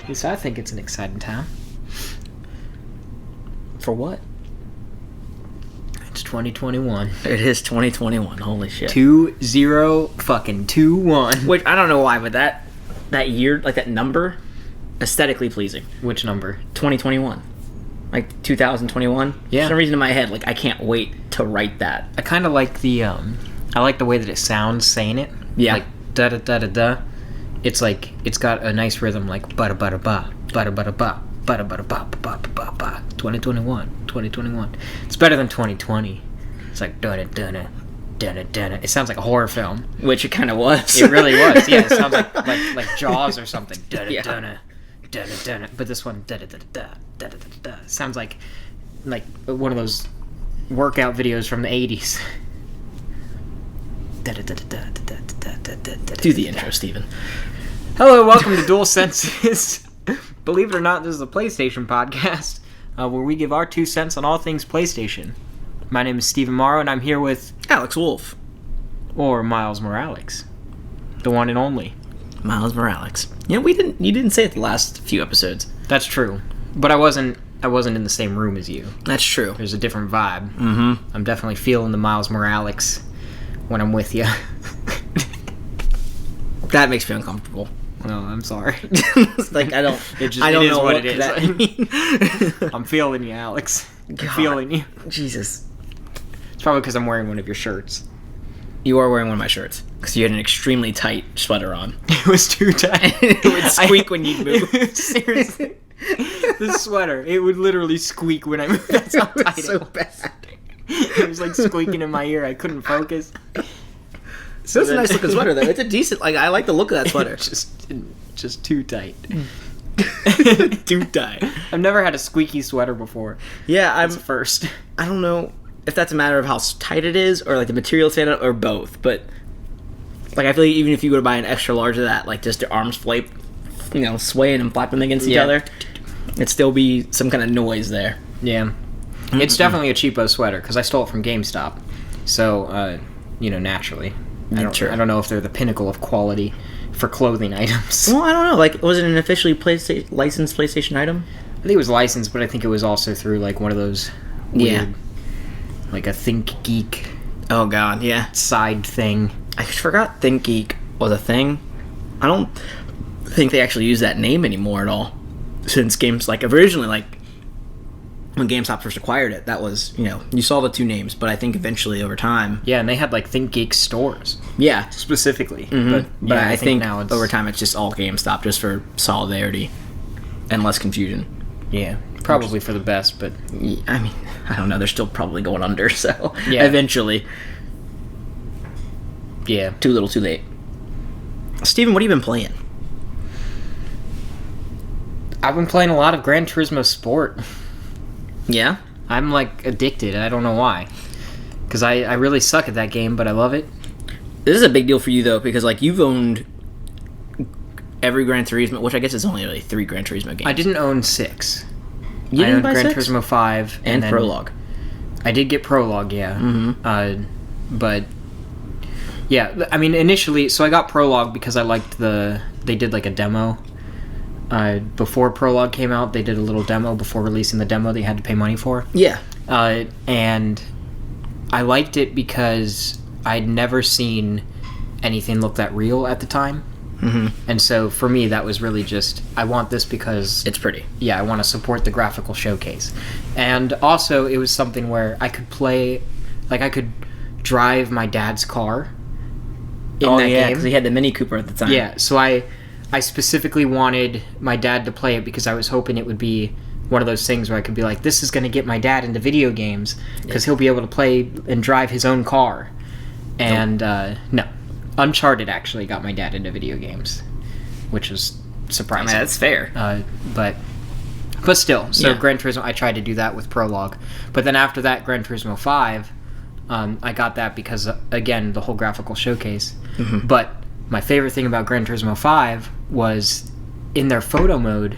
At least I think it's an exciting time. For what? It's 2021. It is 2021. Holy shit. 2021. Which I don't know why, but that year, like that number, aesthetically pleasing. Which number? 2021. Like 2021. Yeah. For some reason in my head, like I can't wait to write that. I kind of like the I like the way that it sounds saying it. Yeah. Like da da da da da. It's like it's got a nice rhythm, like ba da ba da ba ba da ba da ba ba da ba da ba ba ba ba ba. 2021. It's better than 2020. It's like da da da da da da da. It sounds like a horror film. Which it kind of was. It really was. Yeah. It sounds like Jaws or something. Da da Yeah. da da da da da. But this one da da da da da da da. Sounds like one of those workout videos from the 80s. Do the intro, Steven. Hello, welcome to Dual Senses. Believe it or not, this is a PlayStation podcast where we give our 2 cents on all things PlayStation. My name is Steven Morrow, and I'm here with... Alex Wolf. Or Miles Morales. The one and only. Miles Morales. You know, you didn't say it the last few episodes. That's true. But I wasn't in the same room as you. That's true. There's a different vibe. Mm-hmm. I'm definitely feeling the Miles Morales when I'm with you. That makes me uncomfortable. No, I'm sorry. Like I don't It know is what it is. that mean. I'm feeling you, Alex. I'm God. feeling you. Jesus. It's probably because I'm wearing one of your shirts. You are wearing one of my shirts because you had an extremely tight sweater on. It was too tight. It would squeak when you'd move. Seriously. This sweater, it would literally squeak when I moved. That's how tight so it was. bad. It was like squeaking in my ear. I couldn't focus. So it's a nice looking sweater though. It's a decent. Like I like the look of that sweater. just too tight. Too tight. I've never had a squeaky sweater before. Yeah, It's first. I don't know if that's a matter of how tight it is or like the material it's made of or both. But like I feel like even if you go to buy an extra large of that, like just the arms flap, swaying and flapping against each other, it'd still be some kind of noise there. Yeah. It's definitely a cheapo sweater because I stole it from GameStop. So, naturally. I don't know if they're the pinnacle of quality for clothing items. Well, I don't know. Like, was it an officially licensed PlayStation item? I think it was licensed, but I think it was also through like one of those weird, like a Think Geek Oh god, yeah. side thing. I forgot ThinkGeek was a thing. I don't think they actually use that name anymore at all. Since games like originally, like when GameStop first acquired it, that was you saw the two names, but I think eventually over time, Yeah, and they had like Think Geek stores yeah. specifically. But yeah, I think now it's over time it's just all GameStop, just for solidarity and less confusion. Yeah, probably for the best, but I mean, I don't know. They're still probably going under, so Yeah. eventually, yeah. too little, too late. Steven, what have you been playing? I've been playing a lot of Gran Turismo Sport. Yeah. I'm like addicted. I don't know why. Because I really suck at that game, but I love it. This is a big deal for you though, because like you've owned every Gran Turismo, which I guess is only really 3 Gran Turismo games. I didn't own 6. You I didn't owned buy Gran 6? Turismo 5 And then Prologue. I did get Prologue, yeah. Mm-hmm. But yeah, I mean initially, so I got Prologue because I liked they did like a demo. Before Prologue came out, they did a little demo before releasing the demo that you had to pay money for. Yeah. And I liked it because I'd never seen anything look that real at the time. Mm-hmm. And so for me, that was really just, I want this because It's pretty. I want to support the graphical showcase. And also, it was something where I could play, like I could drive my dad's car in that game. because he had the Mini Cooper at the time. Yeah, so I specifically wanted my dad to play it because I was hoping it would be one of those things where I could be like, this is going to get my dad into video games because he'll be able to play and drive his own car. And no, Uncharted actually got my dad into video games, which was surprising. I mean, that's fair. But still, so Yeah. Gran Turismo, I tried to do that with Prologue. But then after that, Gran Turismo 5, I got that because, again, the whole graphical showcase. Mm-hmm. But my favorite thing about Gran Turismo 5 was in their photo mode,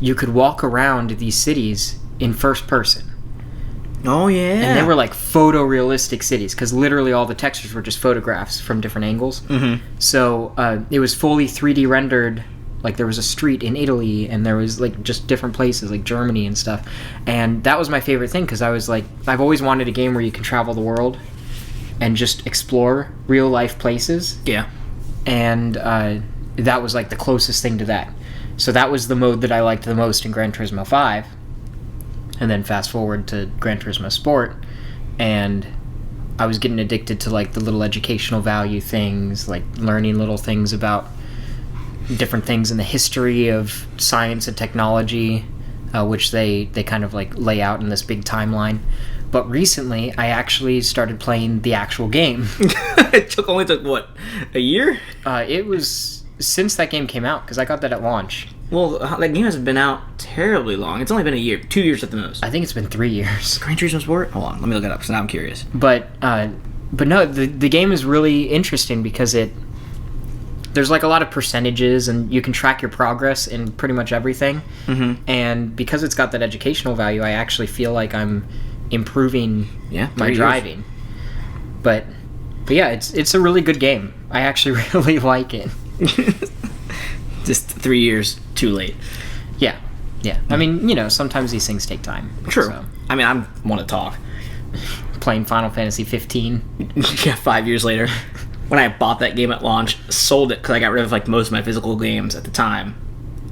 you could walk around these cities in first person. Oh, yeah. And they were like photorealistic cities because literally all the textures were just photographs from different angles. Mm-hmm. So it was fully 3D rendered Like there was a street in Italy, and there was like just different places like Germany and stuff. And that was my favorite thing because I was like, I've always wanted a game where you can travel the world and just explore real life places. Yeah. And that was like the closest thing to that. So that was the mode that I liked the most in Gran Turismo 5. And then fast forward to Gran Turismo Sport, and I was getting addicted to like the little educational value things, like learning little things about different things in the history of science and technology, which they kind of like lay out in this big timeline. But recently, I actually started playing the actual game. It only took what, a year? It was since that game came out, because I got that at launch. Well, that game hasn't been out terribly long. It's only been a year, 2 years at the most. I think it's been 3 years. Gran Turismo Sport? Hold on, let me look it up, because now I'm curious. But no, the game is really interesting because there's like a lot of percentages, and you can track your progress in pretty much everything. Mm-hmm. And because it's got that educational value, I actually feel like I'm improving my driving. But yeah, it's a really good game. I actually really like it. Just 3 years too late. Yeah. I mean, sometimes these things take time. True. So. I mean, I want to talk. Playing Final Fantasy 15. Yeah, 5 years later. When I bought that game at launch, sold it because I got rid of like most of my physical games at the time,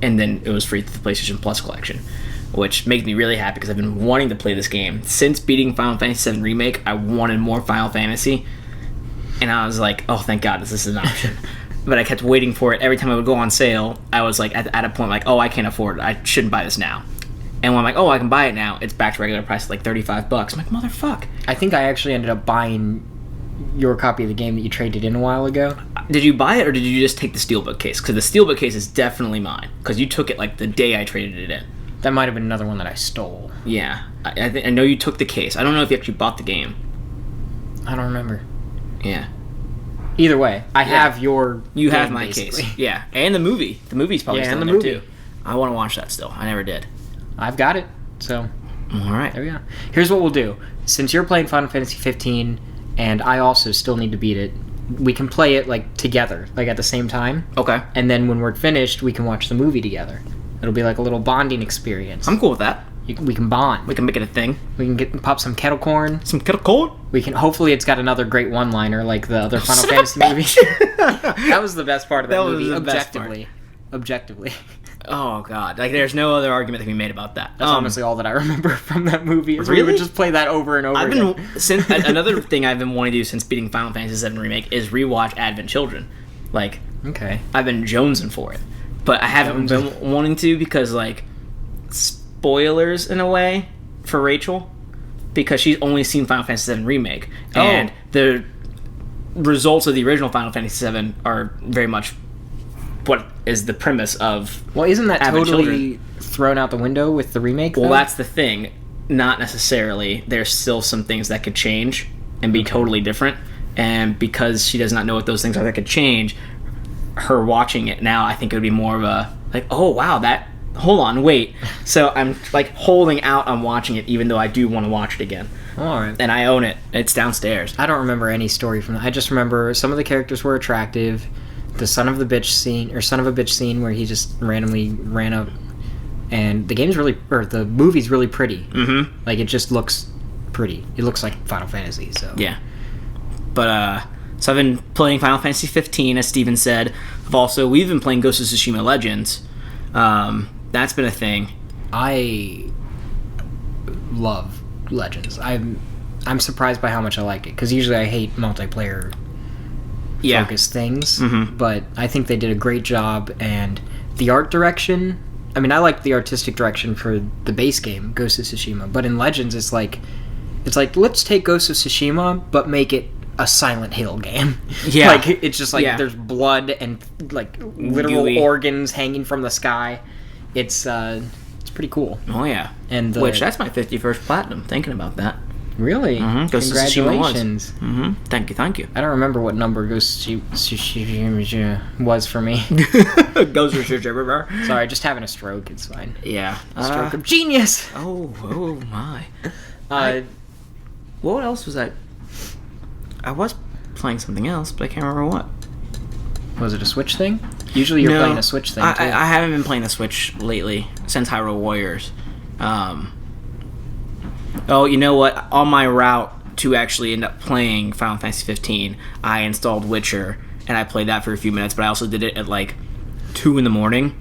and then it was free through the PlayStation Plus collection, which makes me really happy because I've been wanting to play this game since beating Final Fantasy VII Remake. I wanted more Final Fantasy, and I was like, "Oh, thank God, this is an option." But I kept waiting for it. Every time it would go on sale, I was like at a point like, "Oh, I can't afford it. I shouldn't buy this now." And when I'm like, "Oh, I can buy it now," it's back to regular price, like $35. I'm like, "Motherfuck!" I think I actually ended up buying your copy of the game that you traded in a while ago. Did you buy it, or did you just take the Steelbook case? Because the Steelbook case is definitely mine, because you took it like the day I traded it in. That might have been another one that I stole. Yeah, I know you took the case. I don't know if you actually bought the game. I don't remember. Yeah. Either way, I have your You game, have my basically. case. Yeah, and the movie. The movie's probably still and in the there, movie. too. I want to watch that still. I never did. I've got it. So, all right. there we go. Here's what we'll do. Since you're playing Final Fantasy 15, and I also still need to beat it, we can play it like together, like at the same time. Okay. And then when we're finished, we can watch the movie together. It'll be like a little bonding experience. I'm cool with that. We can bond. We can make it a thing. We can pop some kettle corn. Some kettle corn? We can. Hopefully, it's got another great one-liner like the other Final Fantasy movie. That was the best part of that movie. Was the best part. Objectively. Oh god! Like, there's no other argument that can be made about that. That's honestly all that I remember from that movie. Is really? We would just play that over and over. Another thing I've been wanting to do since beating Final Fantasy VII Remake is rewatch Advent Children. Like, okay, I've been jonesing for it, but I haven't been wanting to because like spoilers in a way for Rachel, because she's only seen Final Fantasy VII Remake, and the results of the original Final Fantasy VII are very much what is the premise of. Well, isn't that Advent totally Children. thrown out the window with the remake? Well, though? that's the thing. Not necessarily. There's still some things that could change and be totally different. And because she does not know what those things are that could change, her watching it now, I think it would be more of a, like, oh, wow, that... Hold on, wait. So I'm, like, holding out on watching it, even though I do want to watch it again. All right. And I own it. It's downstairs. I don't remember any story from that. I just remember some of the characters were attractive. The son of a bitch scene where he just randomly ran up, and the movie's really pretty. Mm-hmm. Like, it just looks pretty. It looks like Final Fantasy. So yeah. But so I've been playing Final Fantasy 15, as Steven said. We've been playing Ghost of Tsushima Legends. That's been a thing. I love Legends. I'm surprised by how much I like it, because usually I hate multiplayer focused things, but I think they did a great job, and the art direction, I mean, I liked the artistic direction for the base game, Ghost of Tsushima, but in Legends it's like let's take Ghost of Tsushima but make it a Silent Hill game. Yeah. Like, it's just like there's blood and like literal organs hanging from the sky. It's pretty cool. Oh yeah. And which, that's my 51st platinum, thinking about that. Really? Ghost of Tsushima was. Congratulations. Thank you. I don't remember what number Ghost of Tsushima was for me. Ghost of Tsushima. Sorry, just having a stroke. It's fine. Yeah. Stroke of genius! Oh my. What else was I was playing something else, but I can't remember what. Was it a Switch thing? Usually you're No, playing a Switch thing, too. I haven't been playing the Switch lately since Hyrule Warriors. Oh, you know what? On my route to actually end up playing Final Fantasy 15, I installed Witcher, and I played that for a few minutes, but I also did it at like 2 in the morning.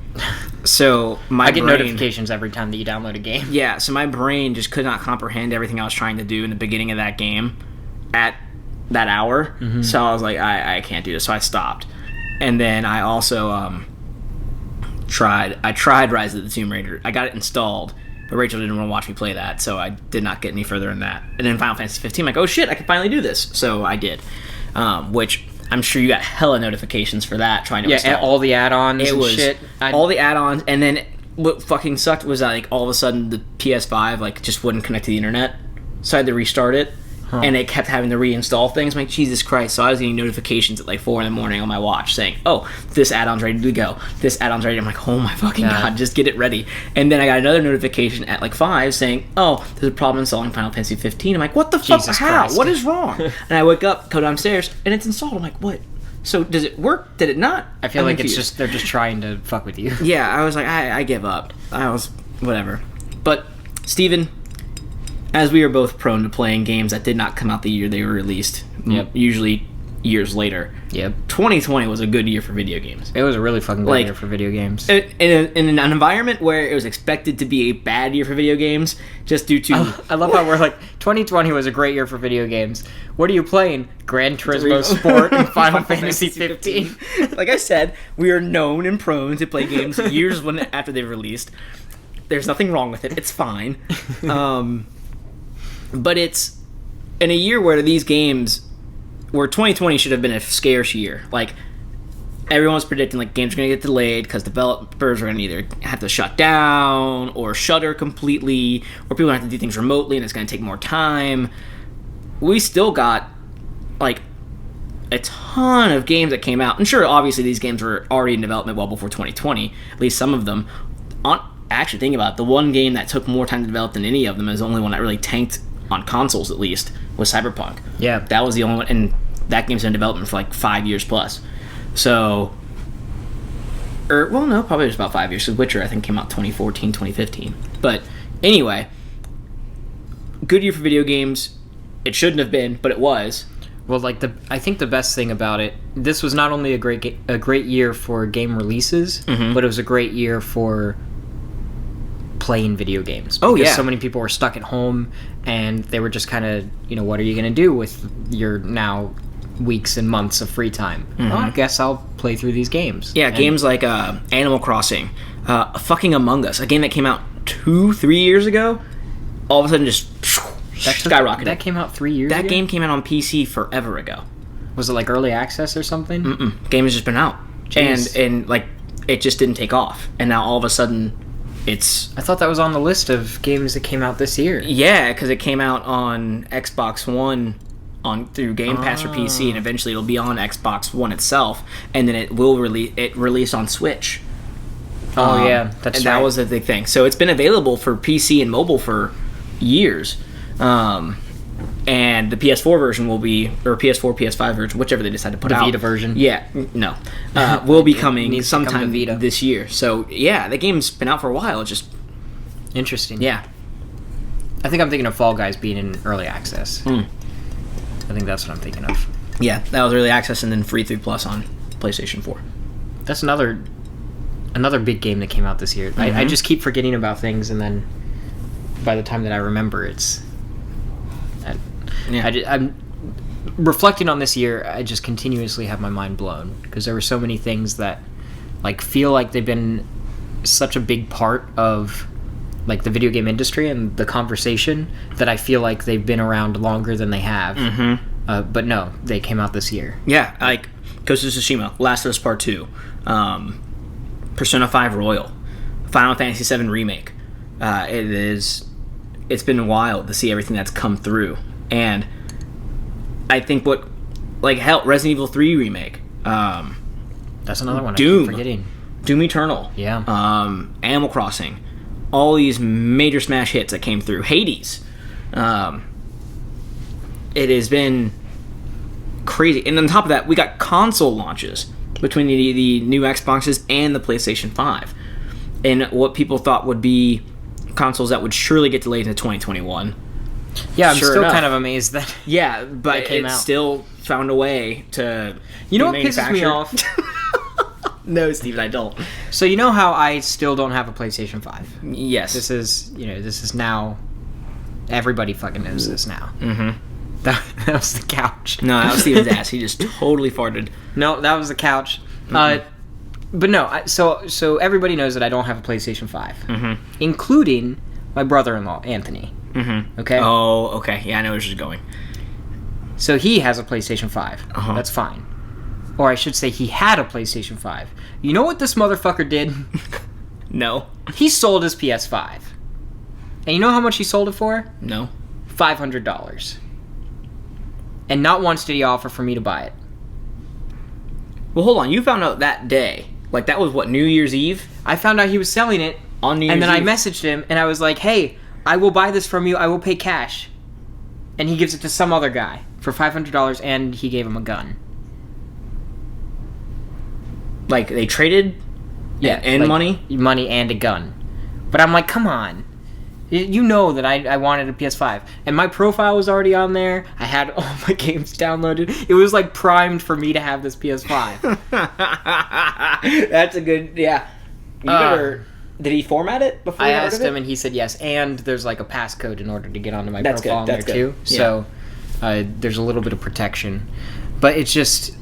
So I get notifications every time that you download a game. Yeah, so my brain just could not comprehend everything I was trying to do in the beginning of that game at that hour. So I was like, I can't do this. So I stopped. And then I also tried Rise of the Tomb Raider. I got it installed, but Rachel didn't want to watch me play that, so I did not get any further in that. And then Final Fantasy 15, I'm like, oh shit, I can finally do this. So I did. Which I'm sure you got hella notifications for that trying to install. Yeah, all the add-ons and shit. All the add-ons, and then what fucking sucked was that, like, all of a sudden the PS5 like just wouldn't connect to the internet, so I had to restart it, and it kept having to reinstall things. I'm like, Jesus Christ! So I was getting notifications at like 4 in the morning on my watch saying, "Oh, this add-on's ready to go. This add-on's ready." I'm like, "Oh my fucking god, just get it ready!" And then I got another notification at like 5 saying, "Oh, there's a problem installing Final Fantasy 15." I'm like, "What the fuck? How? What is wrong?" And I wake up, go downstairs, and it's installed. I'm like, "What? So does it work? Did it not?" I feel like it's just they're just trying to fuck with you. Yeah, I was like, I give up. I was whatever. But Steven, as we are both prone to playing games that did not come out the year they were released, usually years later. Yep. 2020 was a good year for video games. It was a really fucking good year for video games. In an environment where it was expected to be a bad year for video games, just due to... I love how we're like, 2020 was a great year for video games. What are you playing? Gran Turismo Sport and Final Fantasy 15. Like I said, we are known and prone to play games years after they've released. There's nothing wrong with it. It's fine. But it's in a year where these games... where 2020 should have been a scarce year. Like, everyone's predicting, like, games are going to get delayed because developers are going to either have to shut down or shutter completely, or people have to do things remotely and it's going to take more time. We still got, like, a ton of games that came out. And sure, obviously, these games were already in development well before 2020, at least some of them. Actually, thinking about it, the one game that took more time to develop than any of them is the only one that really tanked on consoles, at least, was Cyberpunk. Yeah. That was the only one, and that game's been in development for like 5 years plus. So, probably just about 5 years. So Witcher, I think, came out 2014, 2015. But anyway, good year for video games. It shouldn't have been, but it was. Well, I think the best thing about it, this was not only a great year for game releases, but it was a great year for playing video games. Because so many people were stuck at home and they were just kind of, what are you going to do with your now weeks and months of free time? Well, I guess I'll play through these games. Yeah, games like Animal Crossing, fucking Among Us, a game that came out 2-3 years ago, all of a sudden just skyrocketed. That came out 3 years ago? That game came out on PC forever ago. Was it like early access or something? Game has just been out. Jeez. And like, it just didn't take off. And now all of a sudden... I thought that was on the list of games that came out this year. Yeah, because it came out on Xbox One through Game Pass for PC, and eventually it'll be on Xbox One itself, and then it will release on Switch. Oh yeah, that's and right. That was the big thing. So it's been available for PC and mobile for years. And the PS4 version will be, or PS4, PS5 version, whichever they decide to put out. The Vita version. Yeah, no. Will be coming sometime come to Vita. this year. So, yeah, the game's been out for a while. It's just... Interesting. Yeah. I think I'm thinking of Fall Guys being in early access. I think that's what I'm thinking of. Yeah, that was early access and then free 3+ on PlayStation 4. That's another big game that came out this year. I just keep forgetting about things, and then by the time that I remember, it's... I'm reflecting on this year. I just continuously have my mind blown because there were so many things that feel like they've been such a big part of the video game industry and the conversation that I feel like they've been around longer than they have. But no, they came out this year. Yeah, like Ghost of Tsushima, Last of Us Part 2, Persona 5 Royal, Final Fantasy VII Remake. It's been wild to see everything that's come through. And I think Resident Evil 3 Remake. That's another one Doom. I keep forgetting. Doom Eternal. Yeah. Animal Crossing. All these major smash hits that came through. Hades. It has been crazy. And on top of that, we got console launches between the new Xboxes and the PlayStation 5. And what people thought would be consoles that would surely get delayed into 2021. Yeah, I'm Sure still enough. kind of amazed that. Yeah, but They came it out. still found a way to. You know be what pisses me manufactured. off? No, Steven, I don't. So you know how I still don't have a PlayStation 5? Yes. This is now. Everybody fucking knows this now. Mm-hmm. That was the couch. No, that was Steven's ass. He just totally farted. No, that was the couch. But no, so everybody knows that I don't have a PlayStation 5, Mm-hmm. including my brother-in-law Anthony. Mm-hmm. Okay. Oh, okay. Yeah, I know where she's going. So he has a PlayStation 5. Uh-huh. That's fine. Or I should say he had a PlayStation 5. You know what this motherfucker did? No. He sold his PS5. And you know how much he sold it for? No. $500. And not once did he offer for me to buy it. Well, hold on. You found out that day. Like, that was, what, New Year's Eve? I found out he was selling it, On New Year's and then Eve? I messaged him, and I was like, hey, I will buy this from you. I will pay cash. And he gives it to some other guy for $500, and he gave him a gun. Like, they traded? And like, money? Money and a gun. But I'm like, come on. You know that I wanted a PS5. And my profile was already on there. I had all my games downloaded. It was like primed for me to have this PS5. That's a good, yeah. You better, did he format it before I you got rid asked of him it? and he said yes. And there's like a passcode in order to get onto my That's profile good, on that's there good. too. Yeah. So there's a little bit of protection. But it's just,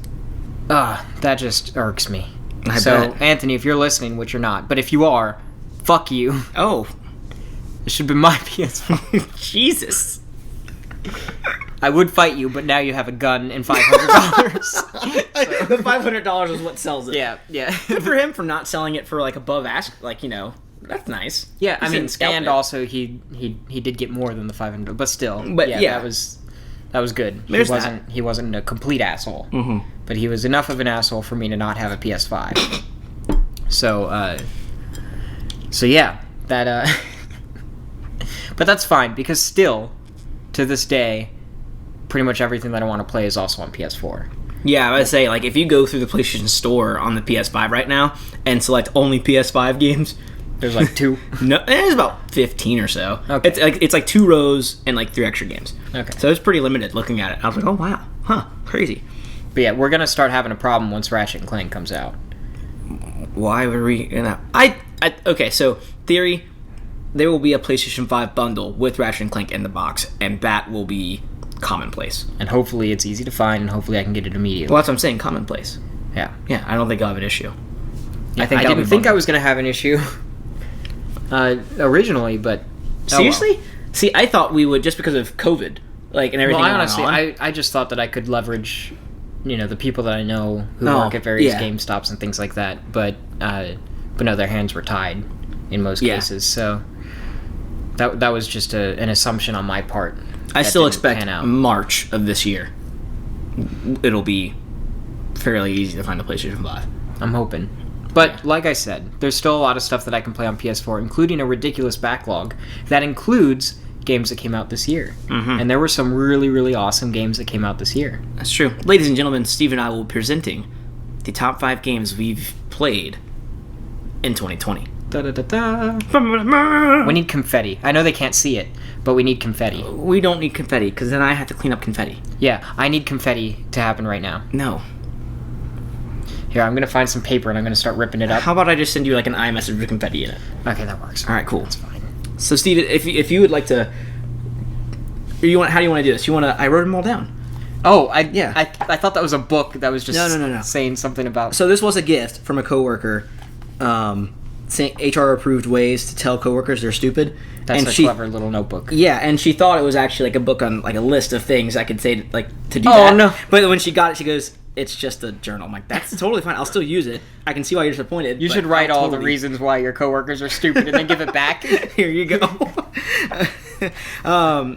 that just irks me. I So bet. Anthony, if you're listening, which you're not, but if you are, fuck you. Oh, It should be my PS5. Jesus. I would fight you, but now you have a gun and $500. The $500 is what sells it. yeah. Good for him for not selling it for, like, above ask. Like, that's nice. Yeah, I He mean, didn't scalp and it. also he did get more than the $500, but still. But, yeah. that was good. There's He wasn't a complete asshole, but he was enough of an asshole for me to not have a PS5. So yeah, that. But that's fine because still, to this day, pretty much everything that I want to play is also on PS4. Yeah, I would say, like, if you go through the PlayStation Store on the PS5 right now and select only PS5 games, There's like 2. no, there's about 15 or so. Okay. It's like 2 rows and like 3 extra games. Okay. So it's pretty limited looking at it. I was like, oh wow, crazy. But yeah, we're gonna start having a problem once Ratchet and Clank comes out. Why were we gonna? Okay. So theory, there will be a PlayStation 5 bundle with Ratchet and Clank in the box, and that will be commonplace. And hopefully it's easy to find, and hopefully I can get it immediately. Well, that's what I'm saying, commonplace. Yeah. Yeah, I don't think I'll have an issue. I think that'll didn't be think fun. I was gonna have an issue originally, but Seriously? Oh, well. See, I thought we would just because of COVID, like, and everything. Well, I going honestly, on. I just thought that I could leverage, the people that I know who Oh, work at various yeah. GameStops and things like that. But no, their hands were tied in most Yeah. cases. So that was just an assumption on my part. I that still didn't expect pan out. March of this year. It'll be fairly easy to find a PlayStation 5. I'm hoping. But like I said, there's still a lot of stuff that I can play on PS4, including a ridiculous backlog that includes games that came out this year. Mhm. And there were some really, really awesome games that came out this year. That's true. Ladies and gentlemen, Steve and I will be presenting the top 5 games we've played in 2020. Da-da-da-da. We need confetti. I know they can't see it, but we need confetti. We don't need confetti, because then I have to clean up confetti. Yeah, I need confetti to happen right now. No. Here, I'm going to find some paper and I'm going to start ripping it up. How about I just send you like an iMessage with confetti in it? Okay, that works. All right, cool. That's fine. So, Steve, if you would like to, how do you want to do this? I wrote them all down. Oh, I thought that was a book that was just No. saying something about... So this was a gift from a coworker, saying HR-approved ways to tell coworkers they're stupid. That's and a she, clever little notebook. Yeah, and she thought it was actually like a book on like a list of things I could say to do Oh, that. no. But when she got it, she goes, "It's just a journal." I'm like, "That's totally fine. I'll still use it. I can see why you're disappointed." You but should write I'll all the totally- reasons why your coworkers are stupid and then give it back. Here you go.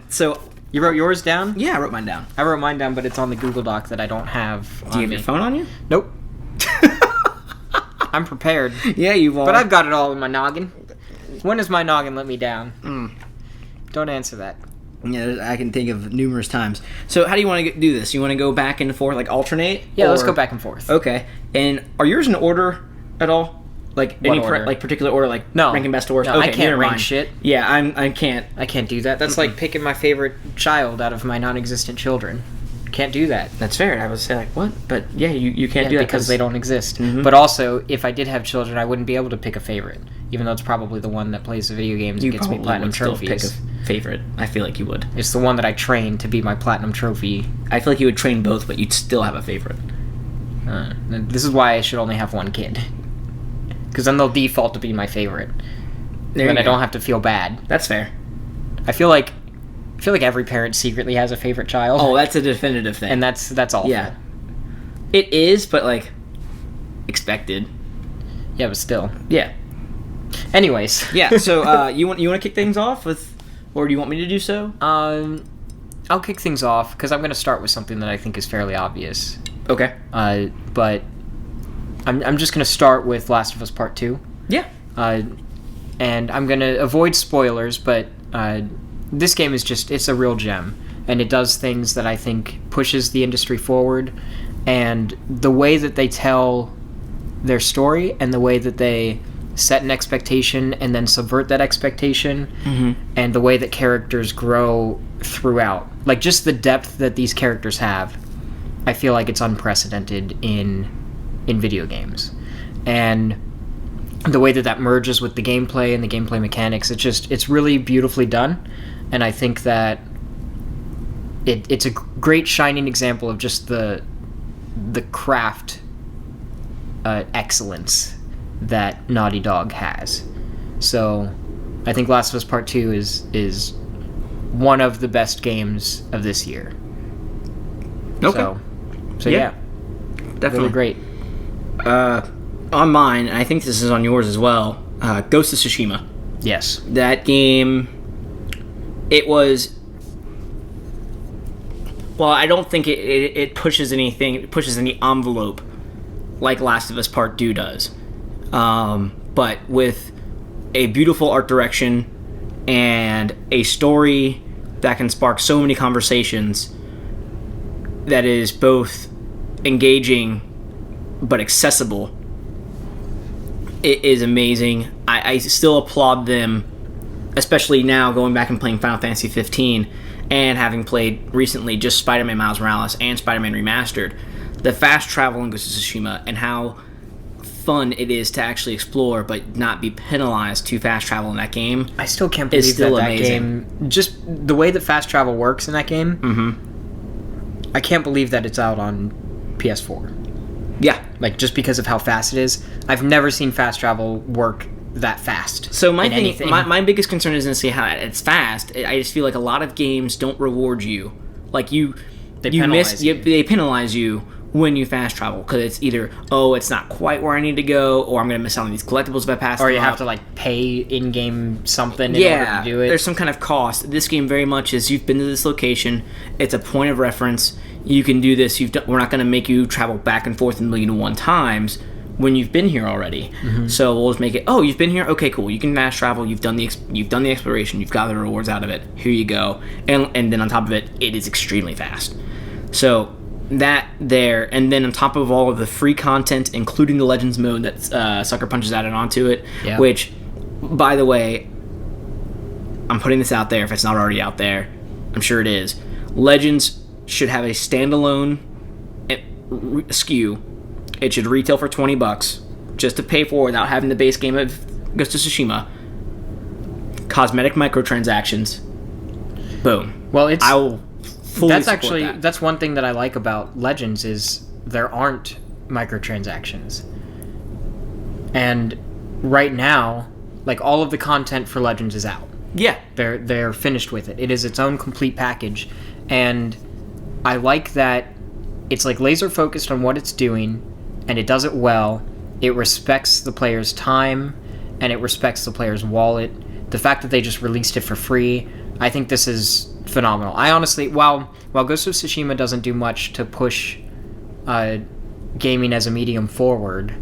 So You wrote yours down? yeah, I wrote mine down. I wrote mine down, but it's on the Google Doc that I don't have Do on you have me. your phone on you? Nope. I'm prepared. Yeah, you are. But I've got it all in my noggin. When does my noggin let me down? Don't answer that. Yeah, I can think of numerous times. So how do you want to do this? You want to go back and forth, like alternate? Yeah, let's go back and forth. Okay. And are yours in order at all? Like What any order? like particular order, like No. ranking best to worst? No, I Okay, can't never rank mind. shit. Yeah, I can't. I can't do that. That's like picking my favorite child out of my non-existent children. Can't do that. That's fair. I would say like what? But yeah, you can't do that because they don't exist. Mhm. But also, if I did have children, I wouldn't be able to pick a favorite, even though it's probably the one that plays the video games and You gets me probably platinum would still trophies. pick a favorite. I feel like you would. It's the one that I trained to be my platinum trophy. I feel like you would train both, but you'd still have a favorite. This is why I should only have one kid, because then they'll default to be my favorite. There Then you I go. don't have to feel bad. That's fair. I feel like every parent secretly has a favorite child. Oh, that's a definitive thing. and that's awful. yeah, it is, but like expected. Yeah, but still. Yeah. Anyways. Yeah. So you want to kick things off with, or do you want me to do so? I'll kick things off because I'm going to start with something that I think is fairly obvious. Okay. But I'm just going to start with Last of Us Part 2. Yeah. And I'm going to avoid spoilers, but this game is it's a real gem. And it does things that I think pushes the industry forward. And the way that they tell their story and the way that they set an expectation and then subvert that expectation, and the way that characters grow throughout. Like, just the depth that these characters have, I feel like it's unprecedented in video games. And the way that merges with the gameplay and the gameplay mechanics, it's really beautifully done. And I think that it's a great shining example of just the craft excellence that Naughty Dog has. So I think Last of Us Part 2 is one of the best games of this year. Okay. So Yeah. yeah, Definitely really great. On mine, and I think this is on yours as well. Ghost of Tsushima. Yes. That game, it was. Well, I don't think it pushes anything. It pushes any envelope like Last of Us Part 2 does. But with a beautiful art direction and a story that can spark so many conversations, that is both engaging but accessible, it is amazing. I still applaud them, especially now going back and playing Final Fantasy 15 and having played recently just Spider-Man Miles Morales and Spider-Man Remastered. The fast travel in Ghost of Tsushima and how fun it is to actually explore but not be penalized to fast travel in that game. I still can't It's believe still that amazing. game, just the way that fast travel works in that game, I can't believe that it's out on PS4. Yeah. Like, just because of how fast it is. I've never seen fast travel work that fast. So my in thing, anything. my biggest concern isn't to see how it's fast. I just feel like a lot of games don't reward you. Like they penalize you. They penalize you when you fast travel because it's either it's not quite where I need to go, or I'm gonna miss out on these collectibles if I pass. Or them you have up. to, like, pay in-game something in order to do it. There's some kind of cost. This game very much is you've been to this location. It's a point of reference. You can do this. We're not going to make you travel back and forth 1,000,001 times when you've been here already. So we'll just make it. Oh, you've been here. Okay, cool. You can fast travel. You've done the exploration. You've got the rewards out of it. Here you go. And then on top of it, it is extremely fast. So that there, and then on top of all of the free content, including the Legends mode that Sucker Punch has added onto it, Yeah. which, by the way, I'm putting this out there if it's not already out there. I'm sure it is. Legends should have a standalone SKU. It should retail for $20 just to pay for without having the base game of Ghost of Tsushima. Cosmetic microtransactions. Boom. Well, it's... I will fully That's support actually... that. That's one thing that I like about Legends is there aren't microtransactions. And right now, like, all of the content for Legends is out. Yeah. They're finished with it. It is its own complete package. And I like that it's, like, laser focused on what it's doing, and it does it well. It respects the player's time, and it respects the player's wallet. The fact that they just released it for free, I think this is phenomenal. I honestly, while Ghost of Tsushima doesn't do much to push gaming as a medium forward,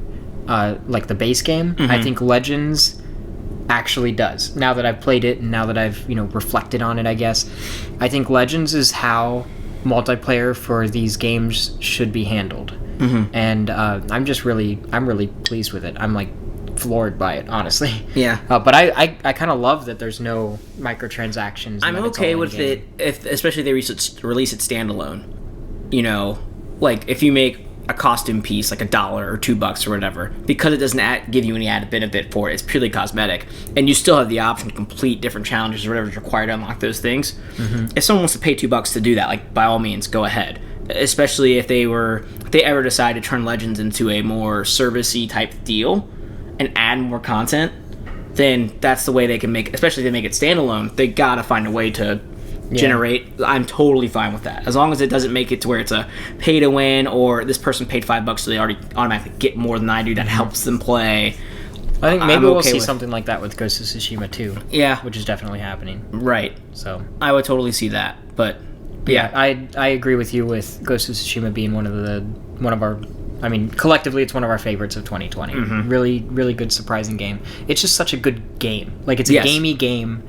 like the base game, I think Legends actually does. Now that I've played it and now that I've, reflected on it, I guess, I think Legends is how multiplayer for these games should be handled. And I'm really pleased with it. I'm like floored by it, honestly. Yeah. But I kind of love that there's no microtransactions. I'm okay with it, especially if they release it standalone. Like if you make a costume piece like $1 or $2 or whatever, because it doesn't give you any added benefit for it, it's purely cosmetic, and you still have the option to complete different challenges or whatever is required to unlock those things. If someone wants to pay $2 to do that, like, by all means, go ahead. Especially if they ever decide to turn Legends into a more servicey type deal and add more content, then that's the way they can make, especially if they make it standalone, they gotta find a way to generate. I'm totally fine with that, as long as it doesn't make it to where it's a pay to win, or this person paid $5 so they already automatically get more than I do. That helps them play. I think maybe we'll see something like that with Ghost of Tsushima too. Yeah, which is definitely happening. Right. So I would totally see that. But yeah, I agree with you with Ghost of Tsushima being one of our. I mean, collectively, it's one of our favorites of 2020. Really, really good, surprising game. It's just such a good game. Like, it's a gamey game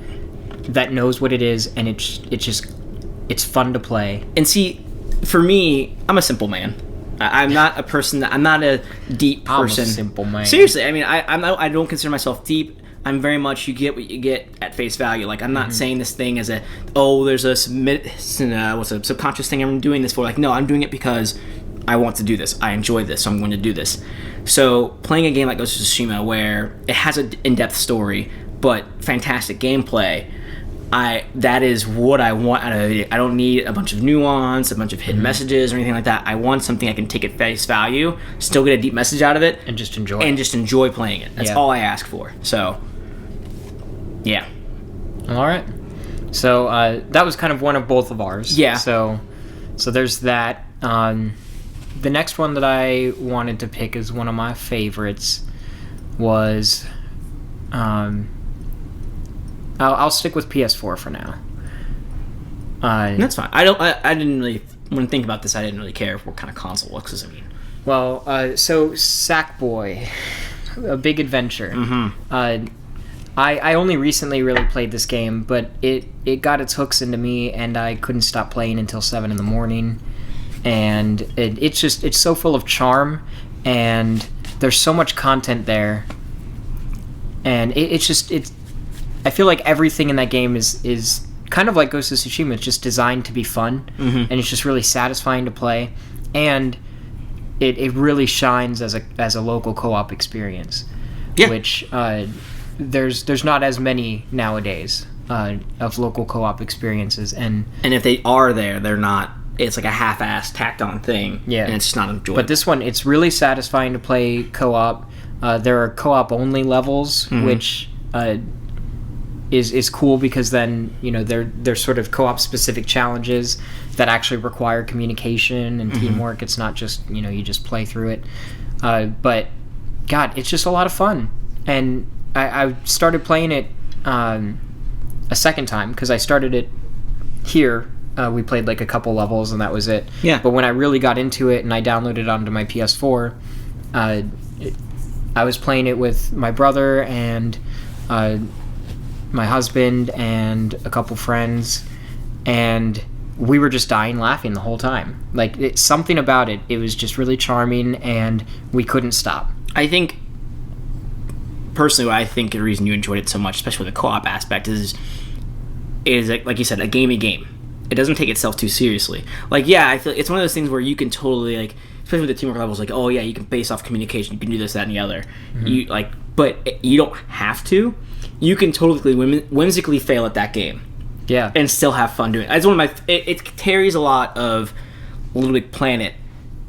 that knows what it is, and it's fun to play. And see, for me, I'm a simple man. I'm not a person I'm not a deep person. I'm a simple man. Seriously, I mean, I don't consider myself deep. I'm very much, you get what you get at face value. Like, I'm not saying this thing as there's a subconscious thing I'm doing this for. Like, no, I'm doing it because I want to do this. I enjoy this, so I'm going to do this. So playing a game like Ghost of Tsushima, where it has an in-depth story but fantastic gameplay, that is what I want out of it. I don't need a bunch of nuance, a bunch of hidden messages or anything like that. I want something I can take at face value, still get a deep message out of it, and just enjoy playing it. That's all I ask for. So yeah. All right. So that was kind of one of both of ours. Yeah. So there's that. The next one that I wanted to pick as one of my favorites was, I'll stick with PS4 for now. That's fine. I didn't really, when thinking about this, I didn't really care what kind of console it was, because I mean. Well, so Sackboy, A Big Adventure. I only recently really played this game, but it got its hooks into me, and I couldn't stop playing until 7 in the morning. And it's so full of charm, and there's so much content there, and I feel like everything in that game is kind of like Ghost of Tsushima. It's just designed to be fun, and it's just really satisfying to play, and it really shines as a local co-op experience, which there's not as many nowadays of local co-op experiences, and if they are there, they're not. It's like a half-assed, tacked-on thing, and it's just not enjoyable. But this one, it's really satisfying to play co-op. There are co-op-only levels, which is cool, because then they're sort of co-op-specific challenges that actually require communication and teamwork. It's not just you just play through it. But God, it's just a lot of fun. And I started playing it a second time, because I started it here. We played like a couple levels, and that was it. Yeah. But when I really got into it and I downloaded it onto my PS4, I was playing it with my brother and my husband and a couple friends, and we were just dying laughing the whole time. Like, something about it, it was just really charming, and we couldn't stop. I think, personally, what I think the reason you enjoyed it so much, especially with the co-op aspect, is like you said, a gamey game. It doesn't take itself too seriously. Like, yeah, I feel it's one of those things where you can totally, like, especially with the teamwork levels, like, oh yeah, you can base off communication, you can do this, that, and the other. But you don't have to. You can totally whimsically fail at that game. Yeah. And still have fun doing it. It's one of my. It carries a lot of Little Big Planet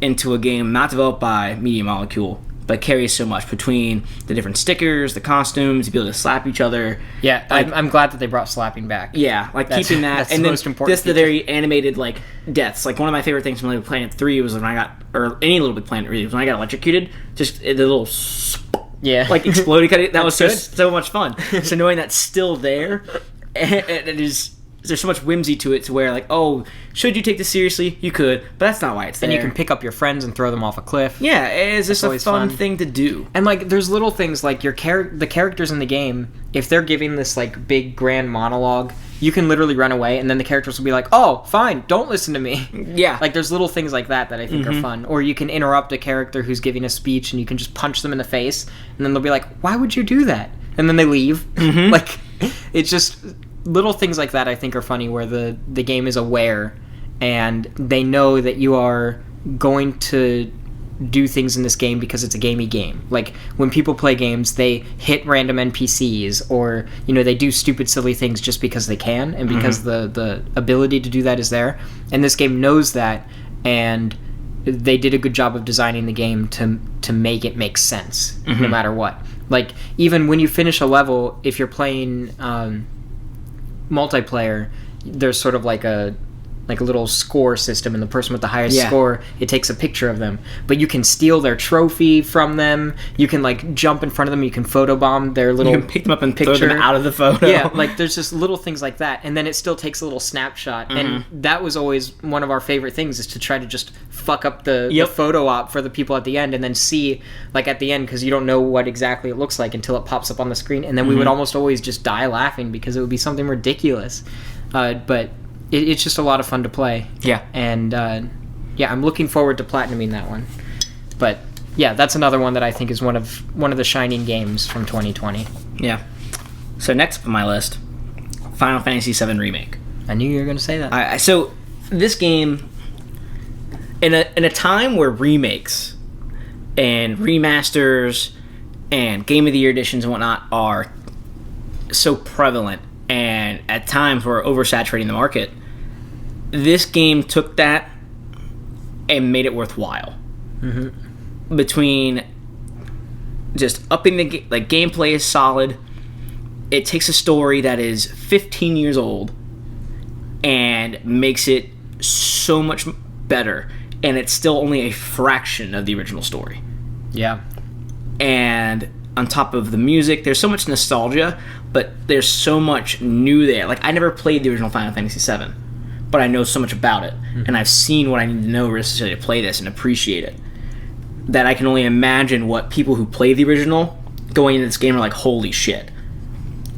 into a game not developed by Media Molecule, but carries so much between the different stickers, the costumes, to be able to slap each other. Yeah, like, I'm glad that they brought slapping back. Yeah, like keeping that. That's and the then most important the very animated, like, deaths. Like, one of my favorite things from Little Big Planet 3 was when I got, or any Little Big Planet really, was when I got electrocuted, just the little, like, exploding. That was so much fun. So knowing that's still there, and it is, there's so much whimsy to it to where like, oh, should you take this seriously? You could, but that's not why it's there. And you can pick up your friends and throw them off a cliff. Yeah, it's just a fun thing to do. And like, there's little things like the characters in the game, if they're giving this like big grand monologue, you can literally run away, and then the characters will be like, "Oh, fine, don't listen to me." Yeah, like there's little things like that I think are fun. Or you can interrupt a character who's giving a speech, and you can just punch them in the face, and then they'll be like, "Why would you do that?" And then they leave. Like, it's just little things like that I think are funny, where the game is aware, and they know that you are going to do things in this game because it's a gamey game. Like, when people play games, they hit random NPCs, or they do stupid silly things just because they can, and because the ability to do that is there. And this game knows that, and they did a good job of designing the game to make it make sense no matter what. Like, even when you finish a level, if you're playing multiplayer, there's sort of like a little score system, and the person with the highest score, it takes a picture of them. But you can steal their trophy from them. You can like jump in front of them. You can photobomb their little. You can pick them up and throw them out of the photo. Yeah, like there's just little things like that, and then it still takes a little snapshot. And that was always one of our favorite things, is to try to just fuck up the photo op for the people at the end, and then see like at the end, because you don't know what exactly it looks like until it pops up on the screen, and then we would almost always just die laughing because it would be something ridiculous. But it's just a lot of fun to play. Yeah. And, I'm looking forward to platinuming that one. But, yeah, that's another one that I think is one of the shining games from 2020. Yeah. So next up on my list, Final Fantasy VII Remake. I knew you were going to say that. So, this game, in a time where remakes and remasters and Game of the Year editions and whatnot are so prevalent, and at times we're oversaturating the market, this game took that and made it worthwhile. Between just upping the gameplay is solid. It takes a story that is 15 years old and makes it so much better, and it's still only a fraction of the original story. Yeah. And on top of the music, there's so much nostalgia, but there's so much new there. Like, I never played the original Final Fantasy VII, but I know so much about it, and I've seen what I need to know necessarily to play this and appreciate it, that I can only imagine what people who play the original going into this game are like, holy shit.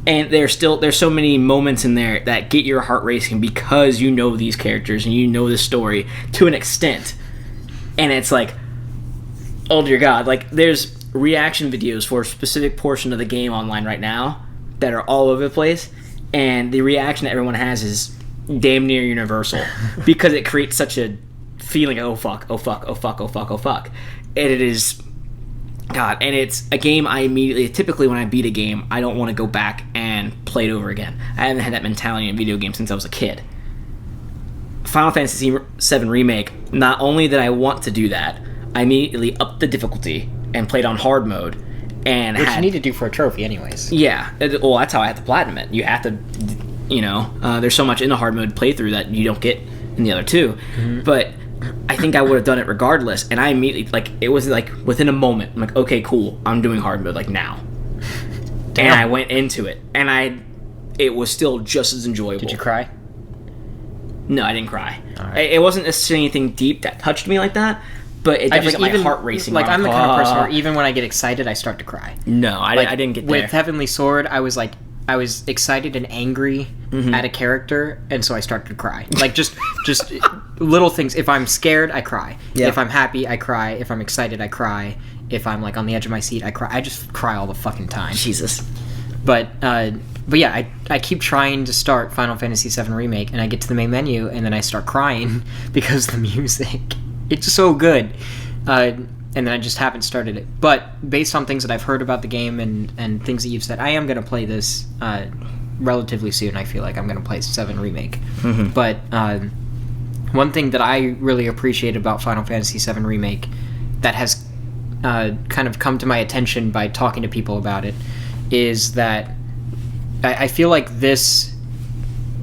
And there's so many moments in there that get your heart racing because you know these characters and you know the story to an extent. And it's like, oh dear God, like there's reaction videos for a specific portion of the game online right now that are all over the place, and the reaction that everyone has is damn near universal because it creates such a feeling of oh fuck, oh fuck, oh fuck, oh fuck, oh fuck. And it is, God, and it's a game I immediately, typically when I beat a game, I don't want to go back and play it over again. I haven't had that mentality in video games since I was a kid. Final Fantasy VII Remake, not only did I want to do that, I immediately upped the difficulty and played on hard mode. And which you need to do for a trophy anyways. Yeah, well, that's how I have to platinum it. You have to, there's so much in the hard mode playthrough that you don't get in the other two. But I think I would have done it regardless, and I immediately, like, it was like within a moment, I'm like, okay, cool, I'm doing hard mode, like, now. Damn. And I went into it, and it was still just as enjoyable. Did you cry? No, I didn't cry. All right. It wasn't necessarily anything deep that touched me like that, but it definitely got my heart racing. Like, I'm the kind of person where even when I get excited, I start to cry. No, I didn't get there. With Heavenly Sword, I was excited and angry at a character, and so I started to cry. Like, just little things. If I'm scared, I cry. Yeah. If I'm happy, I cry. If I'm excited, I cry. If I'm, like, on the edge of my seat, I cry. I just cry all the fucking time. Jesus. But yeah, I keep trying to start Final Fantasy VII Remake, and I get to the main menu, and then I start crying because the music, it's so good. And then I just haven't started it. But based on things that I've heard about the game and things that you've said, I am going to play this relatively soon. I feel like I'm going to play 7 Remake. But one thing that I really appreciate about Final Fantasy VII Remake that has kind of come to my attention by talking to people about it is that I feel like this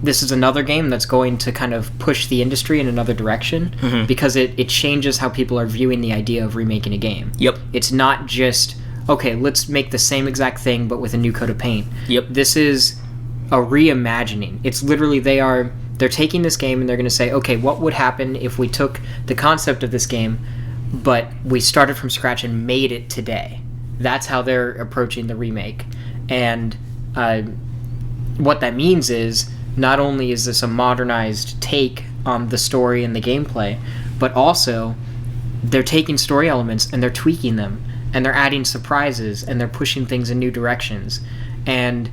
is another game that's going to kind of push the industry in another direction because it changes how people are viewing the idea of remaking a game. Yep. It's not just, okay, let's make the same exact thing but with a new coat of paint. Yep. This is a reimagining. It's literally they're taking this game and they're going to say, okay, what would happen if we took the concept of this game, but we started from scratch and made it today? That's how they're approaching the remake. And what that means is, not only is this a modernized take on the story and the gameplay, but also they're taking story elements and they're tweaking them, and they're adding surprises, and they're pushing things in new directions. And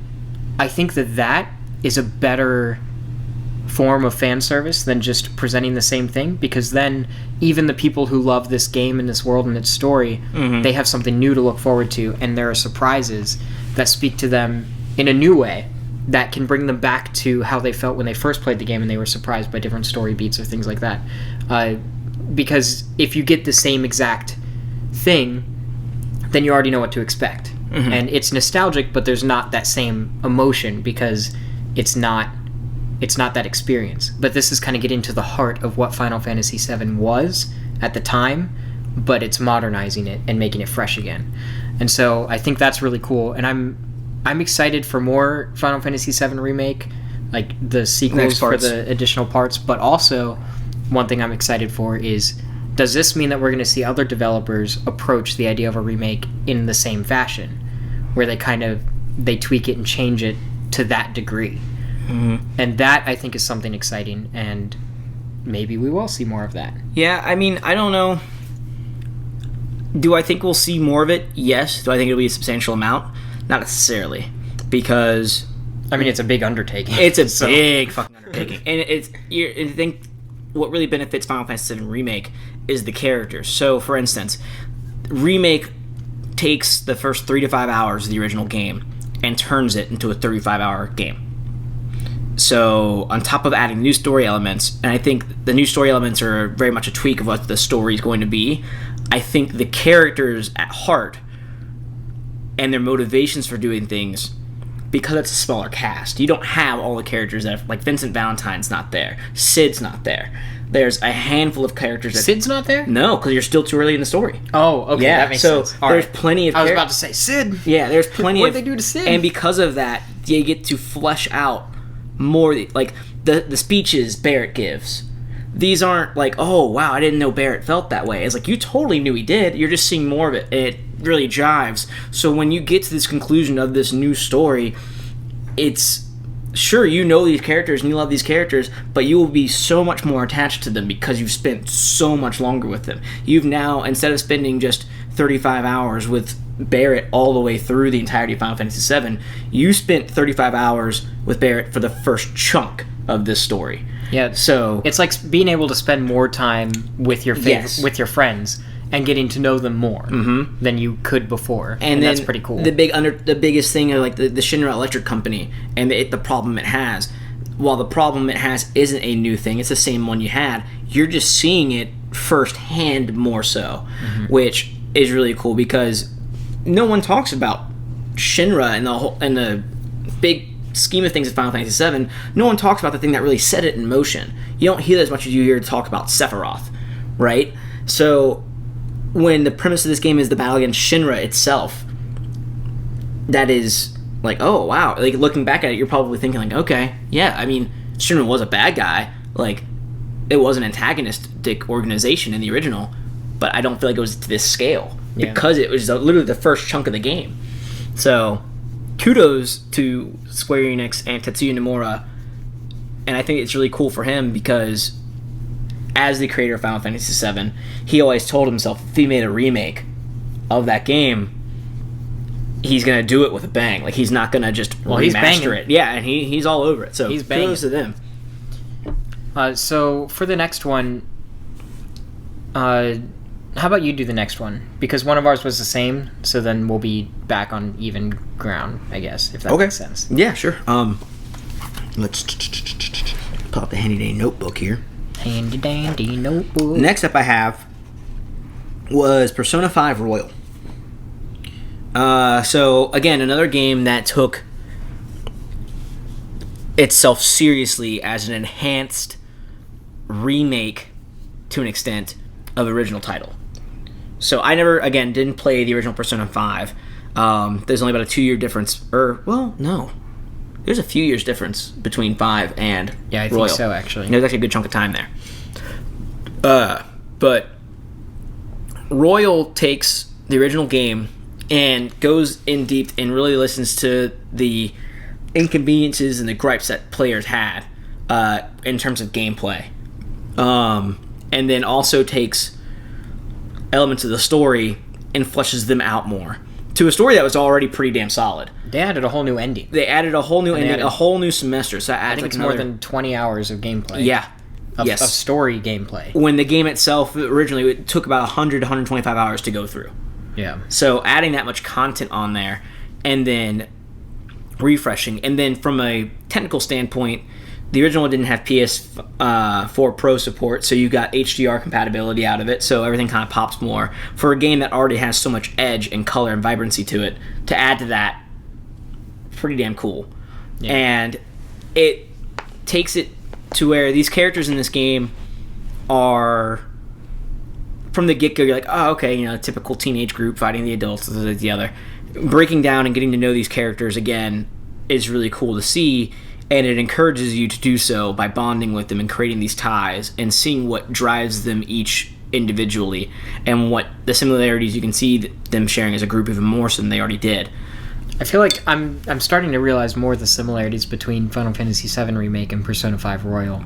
I think that is a better form of fan service than just presenting the same thing, because then even the people who love this game and this world and its story, they have something new to look forward to, and there are surprises that speak to them in a new way that can bring them back to how they felt when they first played the game and they were surprised by different story beats or things like that. Because if you get the same exact thing, then you already know what to expect. And it's nostalgic, but there's not that same emotion because it's not that experience. But this is kind of getting to the heart of what Final Fantasy VII was at the time, but it's modernizing it and making it fresh again. And so I think that's really cool, and I'm excited for more Final Fantasy VII Remake, like the sequels for the additional parts, but also one thing I'm excited for is, does this mean that we're going to see other developers approach the idea of a remake in the same fashion, where they tweak it and change it to that degree? And that, I think, is something exciting, and maybe we will see more of that. Yeah, I mean, I don't know. Do I think we'll see more of it? Yes. Do I think it'll be a substantial amount? Not necessarily, because I mean, it's a big undertaking. It's a big fucking undertaking, and I think what really benefits Final Fantasy VII Remake is the characters. So, for instance, Remake takes the first 3 to 5 hours of the original game and turns it into a 35-hour game. So, on top of adding new story elements, and I think the new story elements are very much a tweak of what the story is going to be, I think the characters at heart and their motivations for doing things, because it's a smaller cast, you don't have all the characters that, like Vincent Valentine's not there, Cid's not there. There's a handful of characters that... Cid's not there? No, because you're still too early in the story. Oh, okay, yeah, that makes sense. There's plenty of... I was about to say, Cid! Yeah, there's plenty What'd they do to Cid? And because of that, you get to flesh out more, like, the speeches Barrett gives. These aren't like, oh, wow, I didn't know Barrett felt that way. It's like, you totally knew he did. You're just seeing more of it. It really jives. So when you get to this conclusion of this new story, it's... Sure, you know these characters and you love these characters, but you will be so much more attached to them because you've spent so much longer with them. You've now, instead of spending just 35 hours with Barrett all the way through the entirety of Final Fantasy VII, you spent 35 hours with Barrett for the first chunk of this story. Yeah, so it's like being able to spend more time with your with your friends and getting to know them more than you could before, and that's pretty cool. The biggest thing, like the Shinra Electric Company, and the problem it has. While the problem it has isn't a new thing, it's the same one you had. You're just seeing it firsthand more so, which is really cool because no one talks about Shinra and the big scheme of things in Final Fantasy VII. No one talks about the thing that really set it in motion. You don't hear that as much as you hear talk about Sephiroth, right? So when the premise of this game is the battle against Shinra itself, that is like, oh wow, like looking back at it, you're probably thinking like, okay, yeah, I mean, Shinra was a bad guy, like it was an antagonistic organization in the original, but I don't feel like it was to this scale because it was literally the first chunk of the game. So kudos to Square Enix and Tetsuya Nomura, and I think it's really cool for him because as the creator of Final Fantasy VII, he always told himself if he made a remake of that game, he's going to do it with a bang. Like, he's not going to just remaster it. Yeah, and he's all over it. So he's banging. Kudos to them. So for the next one, how about you do the next one? Because one of ours was the same, so then we'll be back on even ground, I guess, if that makes sense. Yeah, sure. Let's pull out the handy-dandy notebook here. Handy-dandy notebook. Next up I have was Persona 5 Royal. So, again, another game that took itself seriously as an enhanced remake, to an extent, of the original title. So I never, again, didn't play the original Persona 5. There's only about a 2-year difference. No. there's a few years difference between 5 and Yeah, I think Royal. so, actually. There's actually a good chunk of time there. But Royal takes the original game and goes in deep and really listens to the inconveniences and the gripes that players had in terms of gameplay. And then also takes elements of the story and fleshes them out more to a story that was already pretty damn solid. They added a whole new ending. They added a whole new ending, added- a whole new semester. So I think it's more than 20 hours of gameplay. yeah, Of yes. story gameplay. When the game itself originally it took about 100 to 125 hours to go through. Yeah. So adding that much content on there and then refreshing. And then from a technical standpoint, the original one didn't have PS4 Pro support, so you got HDR compatibility out of it, so everything kind of pops more. For a game that already has so much edge and color and vibrancy to it, to add to that, pretty damn cool. Yeah. And it takes it to where these characters in this game are, from the get-go, you're like, oh, okay, typical teenage group fighting the adults, the other. Breaking down and getting to know these characters again is really cool to see, and it encourages you to do so by bonding with them and creating these ties and seeing what drives them each individually and what the similarities you can see them sharing as a group even more so than they already did. I feel like I'm starting to realize more of the similarities between Final Fantasy VII Remake and Persona 5 Royal,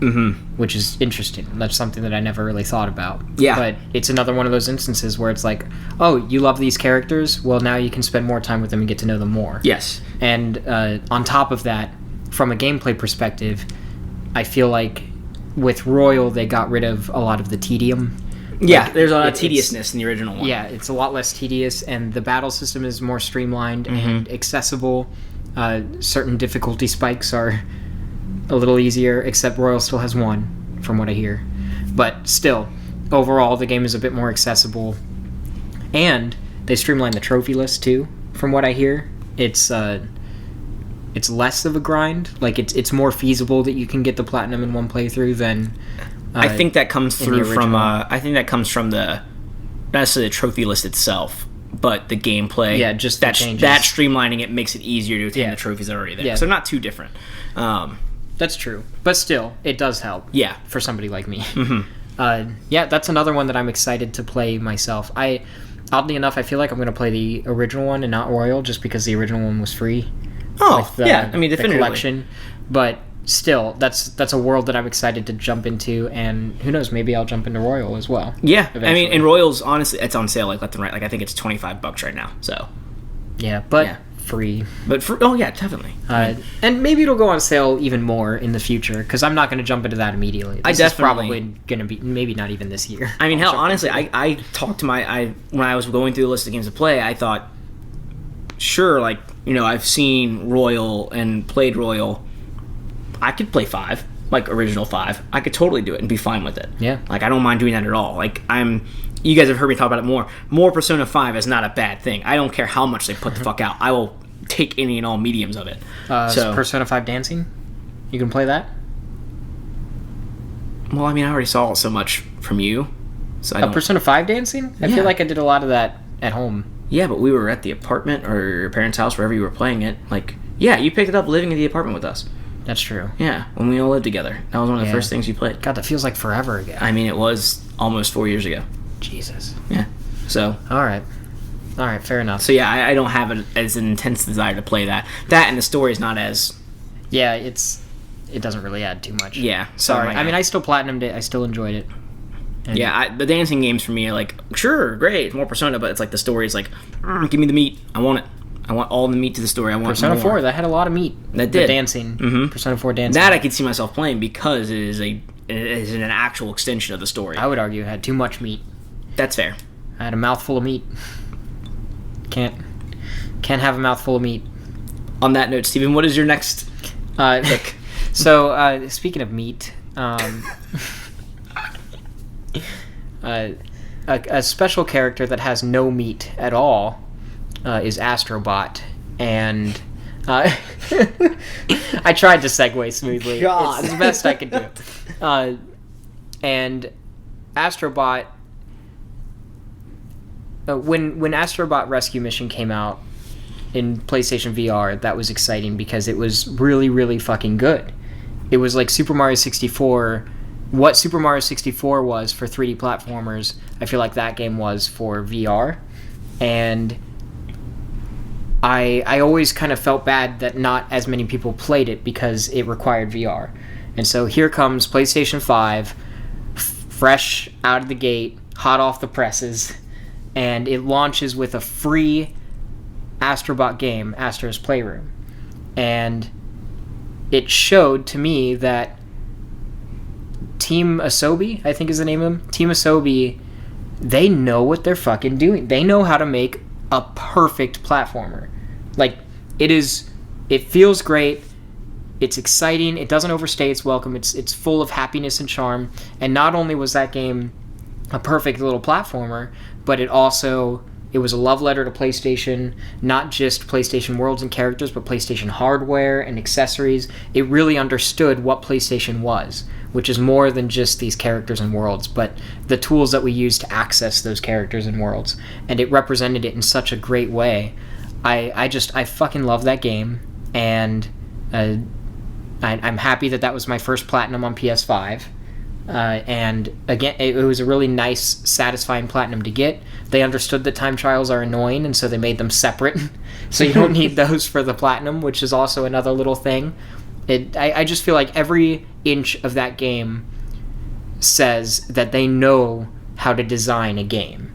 which is interesting. That's something that I never really thought about. Yeah. But it's another one of those instances where it's like, oh, you love these characters? Well, now you can spend more time with them and get to know them more. Yes. And on top of that, from a gameplay perspective, I feel like with Royal, they got rid of a lot of the tedium. Yeah, Like, there's a lot of it's- tediousness in the original one. Yeah, it's a lot less tedious, and the battle system is more streamlined and accessible. Certain difficulty spikes are a little easier, except Royal still has one, from what I hear. But still, overall, the game is a bit more accessible. And they streamlined the trophy list, too, from what I hear. It's less of a grind. Like, it's more feasible that you can get the platinum in one playthrough than... I think that comes the through from. original. I think that comes from the, not necessarily the trophy list itself, but the gameplay. Yeah, just the that changes. that streamlining it makes it easier to attain Yeah. the trophies that are already there. Yeah. So they're not too different. That's true. But still, it does help. Yeah. For somebody like me. Yeah, that's another one that I'm excited to play myself. Oddly enough, I feel like I'm going to play the original one and not Royal, just because the original one was free. Oh, with the, yeah. I mean, the definitively. collection. But still, that's a world that I'm excited to jump into, and who knows, maybe I'll jump into Royal as well. Yeah, I mean, eventually. and Royals, honestly, it's on sale like left and right. Like I think it's $25 right now. So, Yeah, but Yeah. free. but oh yeah, definitely. And maybe it'll go on sale even more in the future, because I'm not going to jump into that immediately. This is definitely- probably going to be, maybe not even this year. I mean, I'll hell, jump honestly, into it. I talked to when I was going through the list of games to play, I thought, sure, like, I've seen Royal and played Royal. I could play 5, like original 5. I could totally do it and be fine with it. Yeah. Like, I don't mind doing that at all. Like, you guys have heard me talk about it more. More Persona 5 is not a bad thing. I don't care how much they put the fuck out. I will take any and all mediums of it. So, Persona 5 Dancing? You can play that? well, I mean, I already saw so much from you. So I don't. Persona 5 Dancing? I Yeah. feel like I did a lot of that at home. Yeah, but we were at the apartment or your parents' house, wherever you were playing it. Like, yeah, you picked it up living in the apartment with us. That's true. Yeah, when we all lived together. That was one of the Yeah. first things you played. God, that feels like forever ago. I mean, it was almost 4 years ago. Jesus. Yeah. So, All right, fair enough. yeah, I don't have as an intense desire to play that. That and the story is not as. Yeah, it doesn't really add too much. Yeah. so Sorry. like, I mean, I still platinumed it. I still enjoyed it. And Yeah, the dancing games for me are like, sure, great, more Persona, but it's like the story is like, give me the meat. I want it. I want all the meat to the story. I want Persona more. 4, that had a lot of meat. That The did. dancing. Mhm. Persona 4 dancing. That I could see myself playing because it is an actual extension of the story. I would argue it had too much meat. That's fair. I had a mouthful of meat. Can't have a mouthful of meat. On that note, Steven, what is your next pick? So, speaking of meat, a special character that has no meat at all is Astrobot, and I tried to segue smoothly. God. It's the best I could do. And Astrobot, when Astrobot Rescue Mission came out in PlayStation VR that was exciting because it was really, really fucking good. It was like Super Mario 64. What Super Mario 64 was for 3D platformers, I feel like that game was for VR. And I always kind of felt bad that not as many people played it because it required VR. And so here comes PlayStation 5, fresh out of the gate, hot off the presses, and it launches with a free Astrobot game, Astro's Playroom. And it showed to me that Team Asobi, I think is the name of them, Team Asobi, they know what they're fucking doing. They know how to make a perfect platformer. Like, it feels great, it's exciting, it doesn't overstay its welcome, it's full of happiness and charm, and not only was that game a perfect little platformer, but it was a love letter to PlayStation, not just PlayStation worlds and characters, but PlayStation hardware and accessories. It really understood what PlayStation was, which is more than just these characters and worlds, but the tools that we use to access those characters and worlds. And it represented it in such a great way. I fucking love that game, and I'm happy that was my first platinum on PS5. And again, it was a really nice, satisfying platinum to get. They understood that time trials are annoying, and so they made them separate. So you don't need those for the platinum, which is also another little thing. I just feel like every inch of that game says that they know how to design a game.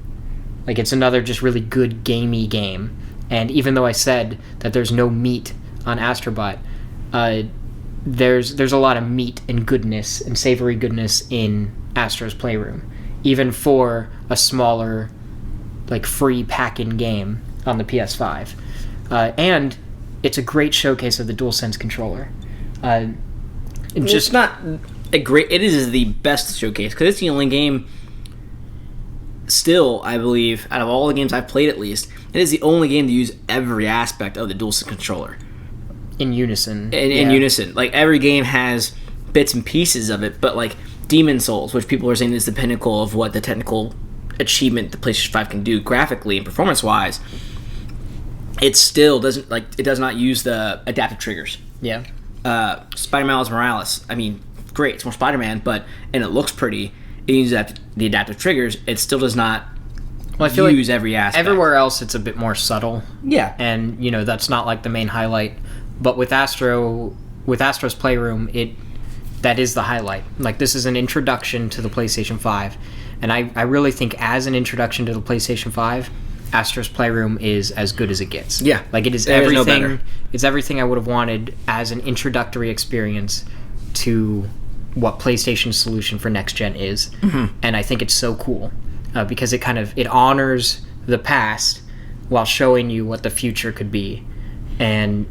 Like, it's another just really good gamey game. And even though I said that there's no meat on Astrobot, there's a lot of meat and goodness and savory goodness in Astro's Playroom, even for a smaller, like, free pack-in game on the PS5. And it's a great showcase of the DualSense controller. It's not a great... It is the best showcase, because it's the only game, still, I believe, out of all the games I've played at least, it is the only game to use every aspect of the DualSense controller. In unison. In unison. Like, every game has bits and pieces of it, but, like, Demon's Souls, which people are saying is the pinnacle of what the technical achievement the PlayStation 5 can do graphically and performance-wise, it still doesn't, like, it does not use the adaptive triggers. Yeah. Spider-Man Miles Morales, I mean, great, it's more Spider-Man, and it looks pretty. It uses the adaptive triggers. It still does not use every aspect. Everywhere else, it's a bit more subtle. Yeah. And, that's not, like, the main highlight. But with Astro's Playroom, that is the highlight. Like, this is an introduction to the PlayStation 5. And I really think as an introduction to the PlayStation 5, Astro's Playroom is as good as it gets. Yeah. Like, it is everything. No better. It's everything I would have wanted as an introductory experience to what PlayStation's solution for next gen is. Mm-hmm. And I think it's so cool because it honors the past while showing you what the future could be. And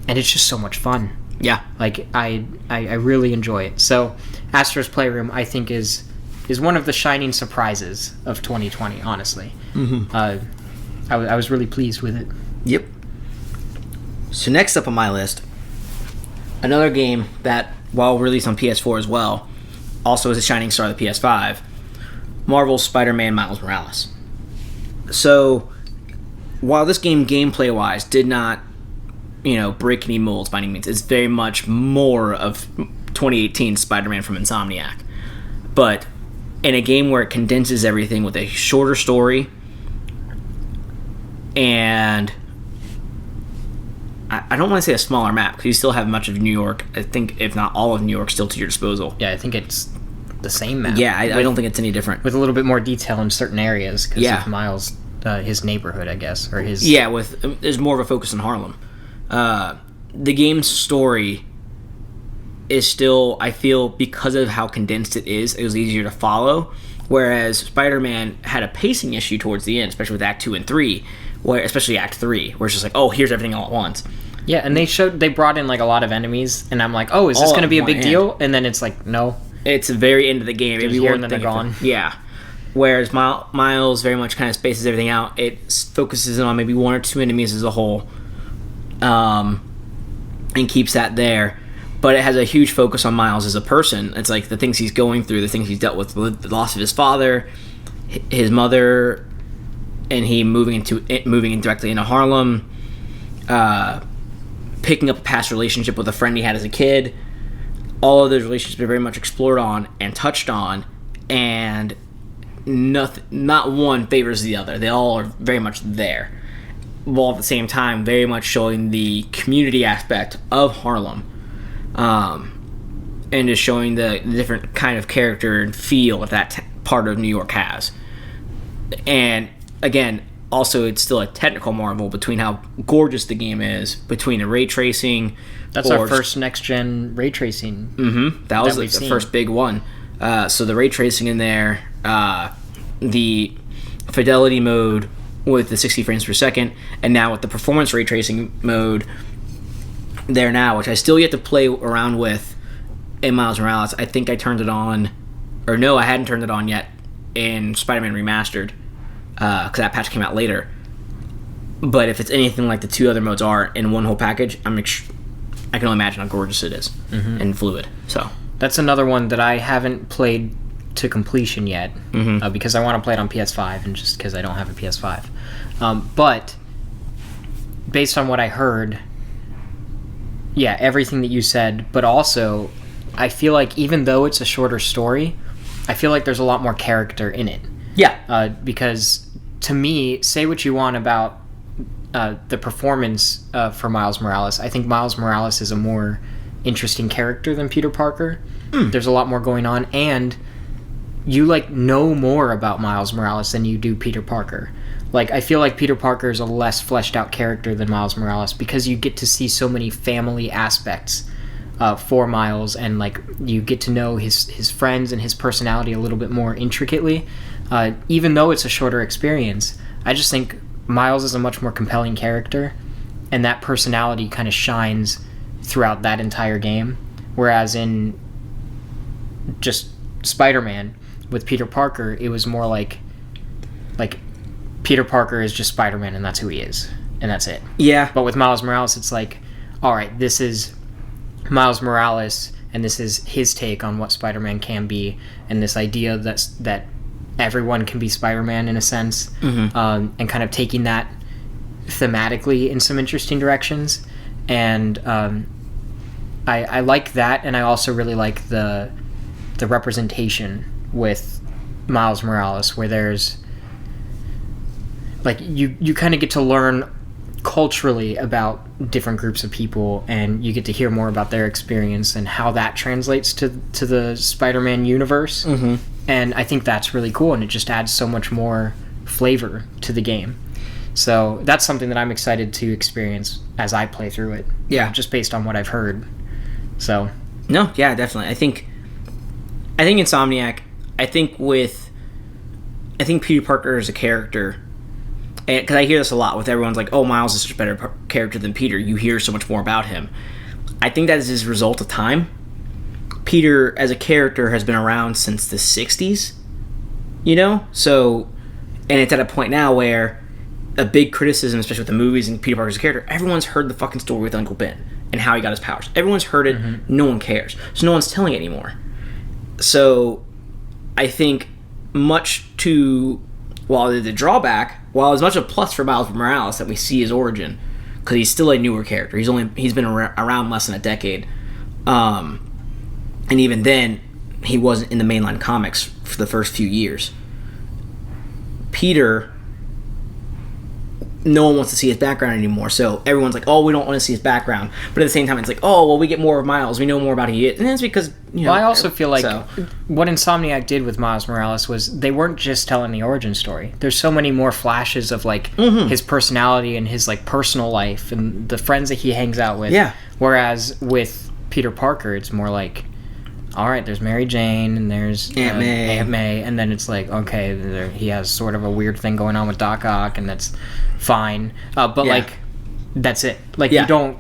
it's just so much fun. Yeah. Like, I really enjoy it. So Astro's Playroom, I think, is one of the shining surprises of 2020, honestly. Mm-hmm. I was really pleased with it. Yep. So next up on my list, another game that, while released on PS4 as well, also is a shining star of the PS5, Marvel's Spider-Man Miles Morales. So, while this game, gameplay-wise, did not, break any molds by any means, it's very much more of 2018 Spider-Man from Insomniac. But in a game where it condenses everything with a shorter story, and I don't want to say a smaller map, because you still have much of New York, I think, if not all of New York, still to your disposal. Yeah, I think it's the same map. Yeah, I don't think it's any different. With a little bit more detail in certain areas, because of Miles, his neighborhood, I guess, or his... Yeah, there's more of a focus on Harlem. The game's story is still, I feel, because of how condensed it was easier to follow, whereas Spider-Man had a pacing issue towards the end, especially with Act 2 and 3, especially Act 3, where it's just like, oh, here's everything all at once. Yeah, and they brought in, like, a lot of enemies, and I'm like, oh, is this going to be a big deal? And then it's like, no. It's the very end of the game. Maybe here and then they're gone. Yeah. Whereas Miles very much kind of spaces everything out. It focuses on maybe one or two enemies as a whole, and keeps that there. But it has a huge focus on Miles as a person. It's like the things he's going through, the things he's dealt with, the loss of his father, his mother, and he moving directly into Harlem, picking up a past relationship with a friend he had as a kid. All of those relationships are very much explored on and touched on, and not one favors the other. They all are very much there, while at the same time very much showing the community aspect of Harlem, and just showing the different kind of character and feel that part of New York has. And again, also it's still a technical marvel between how gorgeous the game is, between the ray tracing. That's our first next-gen ray tracing. Mm-hmm. That was the first big one. So the ray tracing in there, the fidelity mode with the 60 frames per second, and now with the performance ray tracing mode there now, which I still yet to play around with in Miles Morales. I think I turned it on, or no, I hadn't turned it on yet in Spider-Man Remastered, because that patch came out later. But if it's anything like the two other modes are in one whole package, I can only imagine how gorgeous it is and fluid. So that's another one that I haven't played to completion yet, because I want to play it on PS5, and just because I don't have a PS5. But based on what I heard, yeah, everything that you said, but also I feel like even though it's a shorter story, I feel like there's a lot more character in it. Yeah. Because to me, say what you want about the performance for Miles Morales, I think Miles Morales is a more interesting character than Peter Parker. There's a lot more going on, and you know more about Miles Morales than you do Peter Parker. I feel like Peter Parker is a less fleshed out character than Miles Morales, because you get to see so many family aspects for Miles, and you get to know his friends and his personality a little bit more intricately. Even though it's a shorter experience, I just think Miles is a much more compelling character, and that personality kind of shines throughout that entire game. Whereas in just Spider-Man with Peter Parker, it was more like Peter Parker is just Spider-Man, and that's who he is, and that's it. Yeah. But with Miles Morales, it's all right, this is Miles Morales, and this is his take on what Spider-Man can be, and this idea that everyone can be Spider-Man in a sense, and kind of taking that thematically in some interesting directions. And I like that, and I also really like the representation with Miles Morales, where there's you kind of get to learn culturally about different groups of people, and you get to hear more about their experience and how that translates to the Spider-Man universe. And I think that's really cool, and it just adds so much more flavor to the game. So that's something that I'm excited to experience as I play through it. Yeah. Just based on what I've heard. So. No, yeah, definitely. I think Insomniac, I think Peter Parker is a character, because I hear this a lot with everyone's like, oh, Miles is such a better character than Peter. You hear so much more about him. I think that is as a result of time. Peter, as a character, has been around since the 60s, So, and it's at a point now where a big criticism, especially with the movies and Peter Parker as a character, everyone's heard the fucking story with Uncle Ben and how he got his powers. Everyone's heard it. No one cares. So no one's telling it anymore. So I think while it's much a plus for Miles Morales that we see his origin, because he's still a newer character. He's been around less than a decade. And even then, he wasn't in the mainline comics for the first few years. Peter, no one wants to see his background anymore, so everyone's like, oh, we don't want to see his background. But at the same time, it's like, oh, well, we get more of Miles. We know more about who he is. And that's because, Well, I also feel like what Insomniac did with Miles Morales was they weren't just telling the origin story. There's so many more flashes of, his personality and his, personal life and the friends that he hangs out with. Yeah. Whereas with Peter Parker, it's more like, all right, there's Mary Jane, and there's Aunt May, and then it's like, okay, he has sort of a weird thing going on with Doc Ock, and that's fine. But that's it. You don't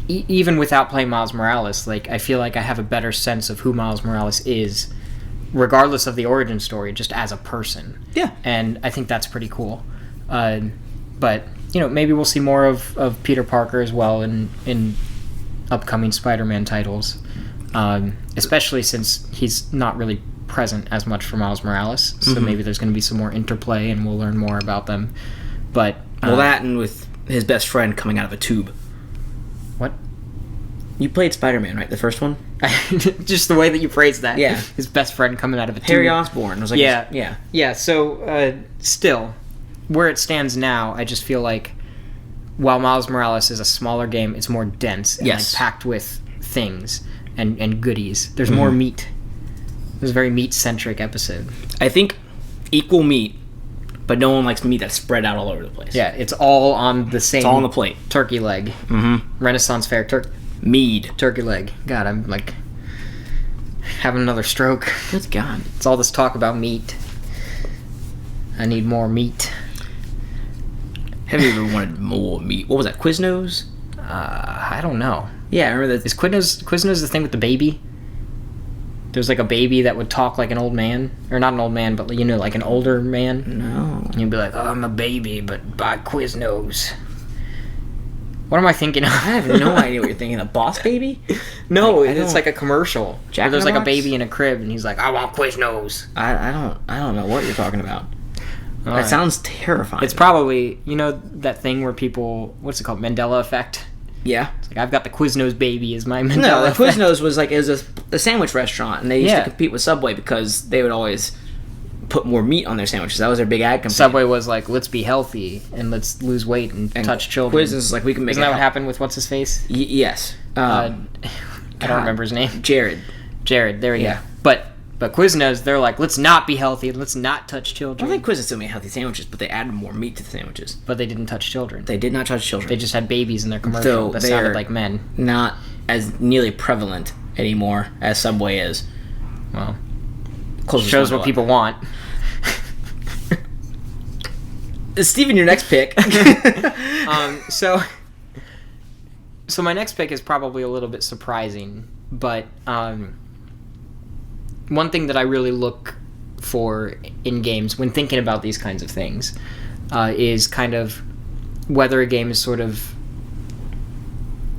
even without playing Miles Morales, I feel like I have a better sense of who Miles Morales is, regardless of the origin story, just as a person. Yeah, and I think that's pretty cool. But maybe we'll see more of Peter Parker as well in upcoming Spider-Man titles. Especially since he's not really present as much for Miles Morales, so maybe there's going to be some more interplay and we'll learn more about them. But that, and with his best friend coming out of a tube. What? You played Spider-Man, right? The first one? Just the way that you phrased that. Yeah. His best friend coming out of a tube. Harry Osborn was like, Yeah. yeah. Yeah, so still, where it stands now, I just feel like while Miles Morales is a smaller game, it's more dense and Yes. like packed with things and goodies. There's more meat. It was a very meat-centric episode. I think equal meat, but no one likes meat that's spread out all over the place. Yeah, it's all on the same It's all on the plate. turkey leg. Mm-hmm. Renaissance Fair Mead. turkey leg. God, I'm like having another stroke. Good God. It's all this talk about meat. I need more meat. Have you ever wanted more meat? What was that, Quiznos? I don't know. Yeah, I remember that. Is Quiznos the thing with the baby? There's like a baby that would talk like an old man. Or not an old man, but you know, like an older man. No. And you'd be like, oh, I'm a baby, but buy Quiznos. What am I thinking of? I have no idea what you're thinking of. Boss Baby? No, Like, I it's don't- like a commercial. Jack Where there's in the like a Box? baby in a crib, and he's like, I want Quiznos. I don't know what you're talking about. That Alright. sounds terrifying. It's probably, you know, that thing where people, what's it called, Mandela effect? Yeah. It's like, I've got the Quiznos baby as my Mandela No, the effect. Quiznos was like, it was a sandwich restaurant, and they used Yeah. to compete with Subway because they would always put more meat on their sandwiches. That was their big ad campaign. Subway was like, let's be healthy and let's lose weight and, And touch children. Quiznos is like, we can make Isn't it that what hel- happened with what's his face? Yes. I God. don't remember his name. Jared. Jared. There we Yeah. go. But Quiznos, they're like, let's not be healthy. Let's not touch I children. don't think Quiznos still made healthy sandwiches, but they added more meat to the sandwiches. But they didn't touch children. They did not touch children. They just had babies in their commercial Though that they sounded are- like men. Not as nearly prevalent anymore as Subway is. Well, Closest shows one what to people want. Steven, your next pick. So my next pick is probably a little bit surprising, but one thing that I really look for in games when thinking about these kinds of things is kind of whether a game is sort of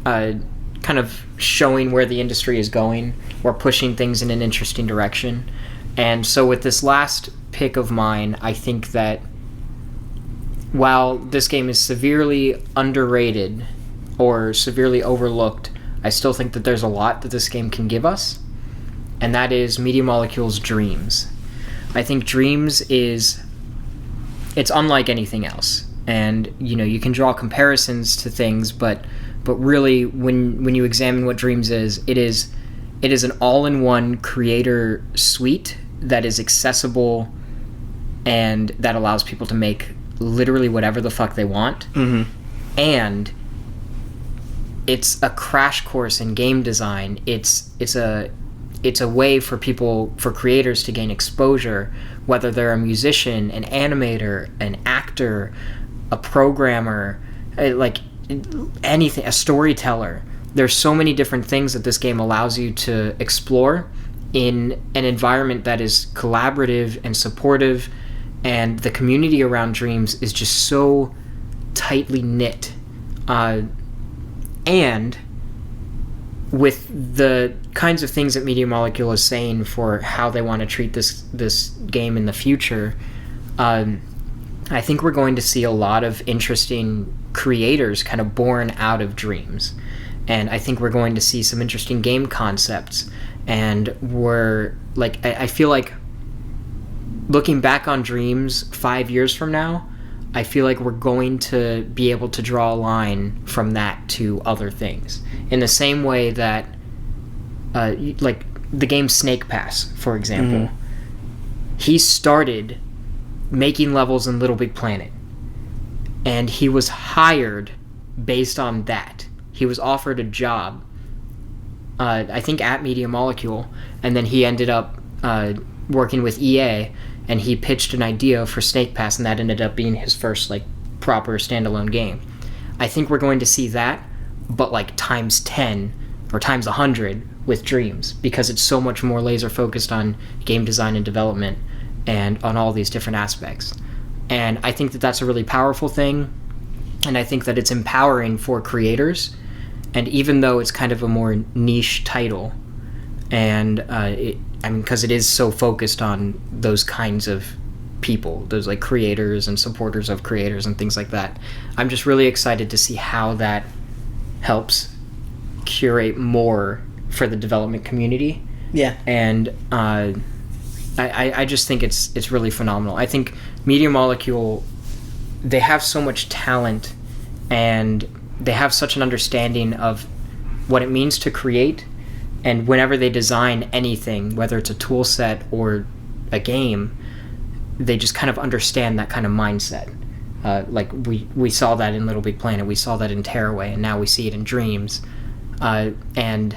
kind of showing where the industry is going or pushing things in an interesting direction. And so with this last pick of mine, I think that while this game is severely underrated or severely overlooked, I still think that there's a lot that this game can give us, and that is Media Molecule's Dreams. I think Dreams it's unlike anything else, and you know, you can draw comparisons to things, but really when you examine what Dreams is, it is an all-in-one creator suite that is accessible and that allows people to make literally whatever the fuck they want. Mm-hmm. And it's a crash course in game design. It's a way for creators to gain exposure, whether they're a musician, an animator, an actor, a programmer, like anything, a storyteller. There's so many different things that this game allows you to explore in an environment that is collaborative and supportive, and the community around Dreams is just so tightly knit. And with the kinds of things that Media Molecule is saying for how they want to treat this game in the future, I think we're going to see a lot of interesting creators kind of born out of Dreams. And I think we're going to see some interesting game concepts. And I feel like looking back on Dreams 5 years from now, I feel like we're going to be able to draw a line from that to other things. In the same way that, like the game Snake Pass, for example, he started making levels in Little Big Planet. And he was hired based on that. He was offered a job, I think at Media Molecule, and then he ended up working with EA, and he pitched an idea for Snake Pass, and that ended up being his first like proper standalone game. I think we're going to see that, but like times 10 or times 100 with Dreams, because it's so much more laser focused on game design and development and on all these different aspects. And I think that that's a really powerful thing, and I think that it's empowering for creators. And even though it's kind of a more niche title, and because it is so focused on those kinds of people, those like creators and supporters of creators and things like that. I'm just really excited to see how that helps curate more for the development community. Yeah. And I just think it's really phenomenal. I think Media Molecule, they have so much talent and they have such an understanding of what it means to create, and whenever they design anything, whether it's a tool set or a game, they just kind of understand that kind of mindset. Like we saw that in Little Big Planet, we saw that in Tearaway, and now we see it in Dreams. And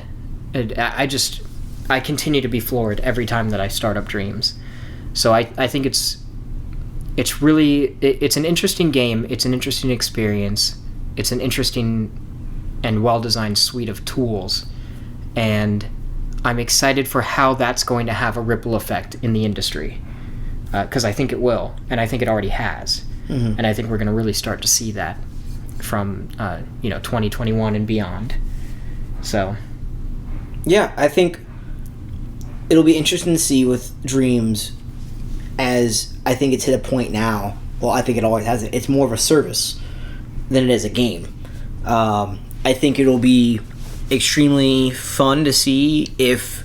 I continue to be floored every time that I start up Dreams. So I think it's an interesting game. It's an interesting experience. It's an interesting and well-designed suite of tools. And I'm excited for how that's going to have a ripple effect in the industry. Because I think it will, and I think it already has. Mm-hmm. And I think we're going to really start to see that from 2021 and beyond. So, yeah, I think it'll be interesting to see with Dreams, as I think it's hit a point now. Well, I think it always has it. It's more of a service than it is a game. I think it'll be extremely fun to see if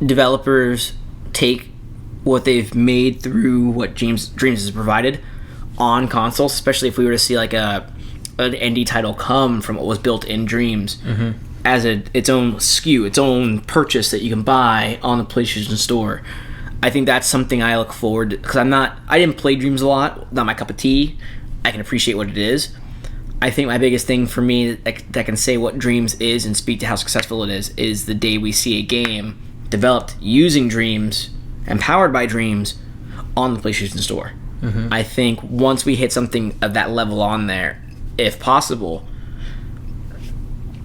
developers take what they've made through what Dreams has provided on consoles, especially if we were to see like an indie title come from what was built in Dreams as its own SKU, its own purchase that you can buy on the PlayStation Store. I think that's something I look forward to, because I didn't play Dreams a lot, not my cup of tea. I can appreciate what it is. I think my biggest thing for me that can say what Dreams is and speak to how successful it is the day we see a game developed using Dreams and powered by Dreams on the PlayStation Store. Mm-hmm. I think once we hit something of that level on there, if possible,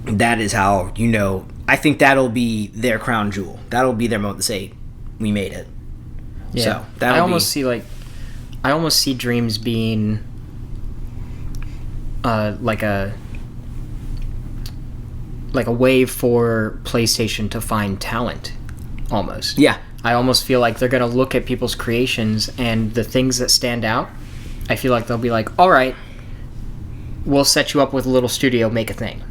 that is how, I think that'll be their crown jewel. That'll be their moment to say, we made it. Yeah. So I almost see Dreams being like a way for PlayStation to find talent, almost. Yeah. I almost feel like they're going to look at people's creations, and the things that stand out, I feel like they'll be like, all right, we'll set you up with a little studio, make a thing.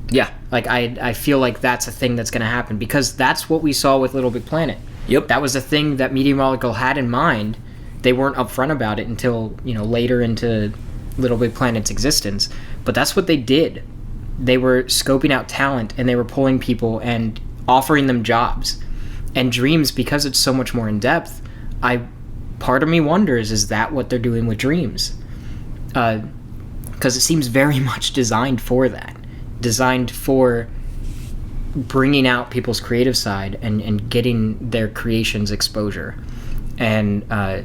Yeah. Like, I feel like that's a thing that's going to happen, because that's what we saw with Little Big Planet. Yep. That was a thing that Media Molecule had in mind. They weren't upfront about it until, later into Little Big Planet's existence. But that's what they did. They were scoping out talent, and they were pulling people and offering them jobs. And Dreams, because it's so much more in depth, part of me wonders, is that what they're doing with Dreams? Because it seems very much designed for that. Designed for bringing out people's creative side and getting their creations exposure. And I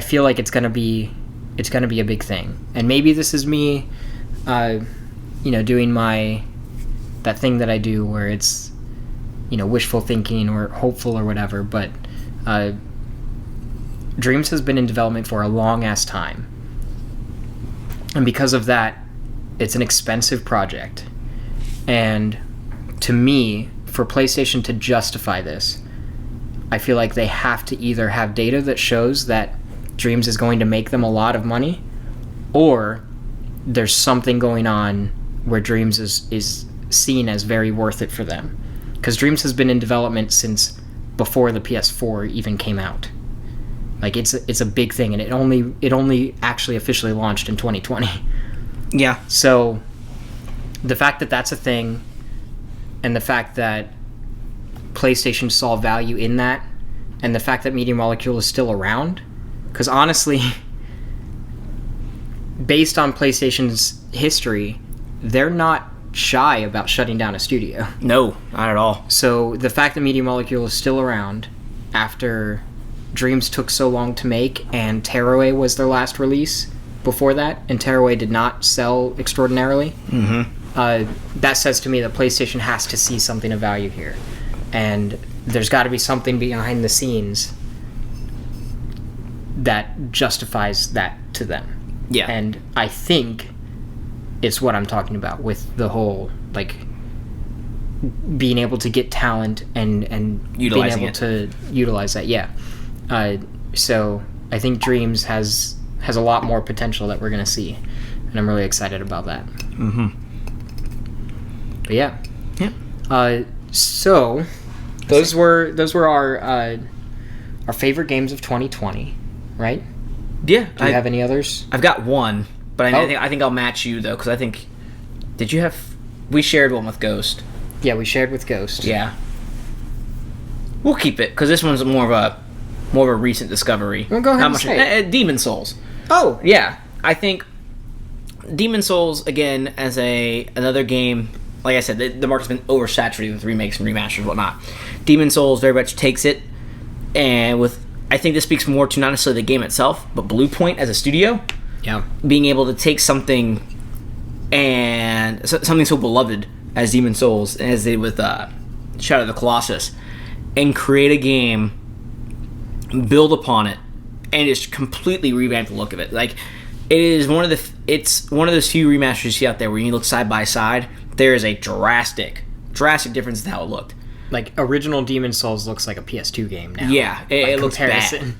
feel like it's gonna be a big thing. And maybe this is me doing that thing that I do where it's wishful thinking or hopeful or whatever, but Dreams has been in development for a long ass time, and because of that, it's an expensive project. And to me, for PlayStation to justify this, I feel like they have to either have data that shows that Dreams is going to make them a lot of money, or there's something going on where Dreams is seen as very worth it for them. Because Dreams has been in development since before the PS4 even came out. Like, it's a big thing, and it only actually officially launched in 2020. Yeah. So the fact that that's a thing, and the fact that PlayStation saw value in that, and the fact that Media Molecule is still around, because honestly, based on PlayStation's history, they're not shy about shutting down a studio. No, not at all. So the fact that Media Molecule is still around after Dreams took so long to make, and Tearaway was their last release before that, and Tearaway did not sell extraordinarily, that says to me that PlayStation has to see something of value here. And there's got to be something behind the scenes that justifies that to them. Yeah. And I think it's what I'm talking about with the whole, like, being able to get talent and utilizing being able to utilize that. Yeah. So I think Dreams has a lot more potential that we're going to see. And I'm really excited about that. Mm-hmm. But yeah. Yeah. So those were our favorite games of 2020, right? Yeah. Do you have any others? I've got one, but I think I'll match you though, because I think we shared one with Ghost. Yeah, we shared with Ghost. Yeah. We'll keep it because this one's more of a recent discovery. Well, go ahead and say it. Demon Souls. Oh, Yeah, I think Demon Souls again as another game. Like I said, the market's been oversaturated with remakes and remasters and whatnot. Demon Souls very much takes it, and I think this speaks more to not necessarily the game itself, but Bluepoint as a studio. Yeah. Being able to take something and something so beloved as Demon Souls, as they did with Shadow of the Colossus, and create a game, build upon it, and just completely revamp the look of it. Like, it's one of those few remasters you see out there where you look side by side. There is a drastic difference in how it looked. Like, original Demon Souls looks like a PS2 game now. Yeah, it looks bad.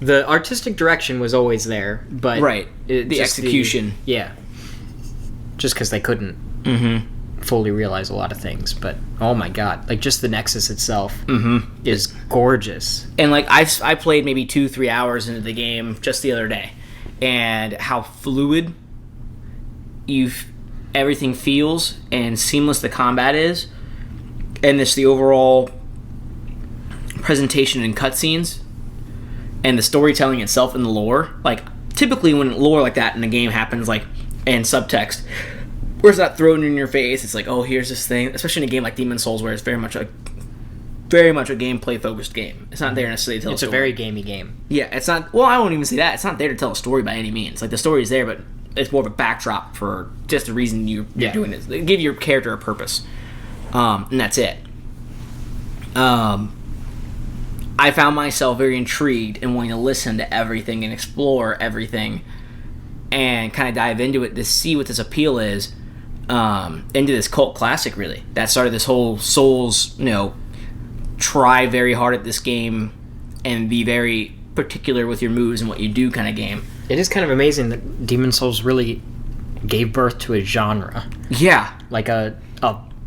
The artistic direction was always there, but right, the execution. Just because they couldn't fully realize a lot of things. But oh my god, like just the Nexus itself is gorgeous. And like I played maybe 2-3 hours into the game just the other day, and how fluid everything feels and seamless the combat is, and the overall presentation and cutscenes and the storytelling itself in the lore. Like, typically when lore like that in a game happens, like, and subtext, where's that thrown in your face? It's like, oh, here's this thing, especially in a game like Demon Souls, where it's very much a gameplay focused game. It's not there necessarily to tell a story. It's a very gamey game. Yeah, it's not. Well, I won't even say that. It's not there to tell a story by any means. Like, the story is there, but it's more of a backdrop for just the reason you're doing it. They give your character a purpose, and that's it. I found myself very intrigued and wanting to listen to everything and explore everything and kind of dive into it to see what this appeal is, into this cult classic, really. That started this whole Souls, try very hard at this game and be very particular with your moves and what you do kind of game. It is kind of amazing that Demon Souls really gave birth to a genre. Yeah. Like a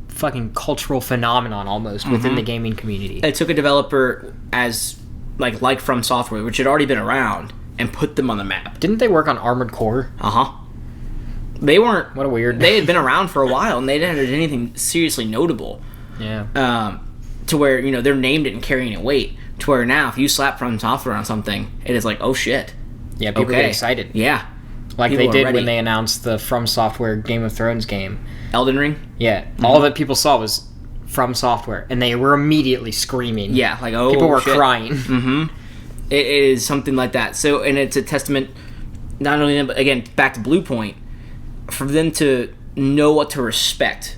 fucking cultural phenomenon almost within the gaming community. It took a developer as like From Software, which had already been around, and put them on the map. Didn't they work on Armored Core? They weren't. What a weird. They had been around for a while, and they didn't have anything seriously notable. Yeah. To where they're named it and carrying it weight. To where now, if you slap From Software on something, it is like, oh shit. Yeah, people get excited. Yeah. Like people they did when they announced the From Software Game of Thrones game. Elden Ring? Yeah. All that people saw was From Software, and they were immediately screaming. Yeah, like, oh, people were shit. crying. It is something like that. So, and it's a testament, not only them, but again, back to Bluepoint, for them to know what to respect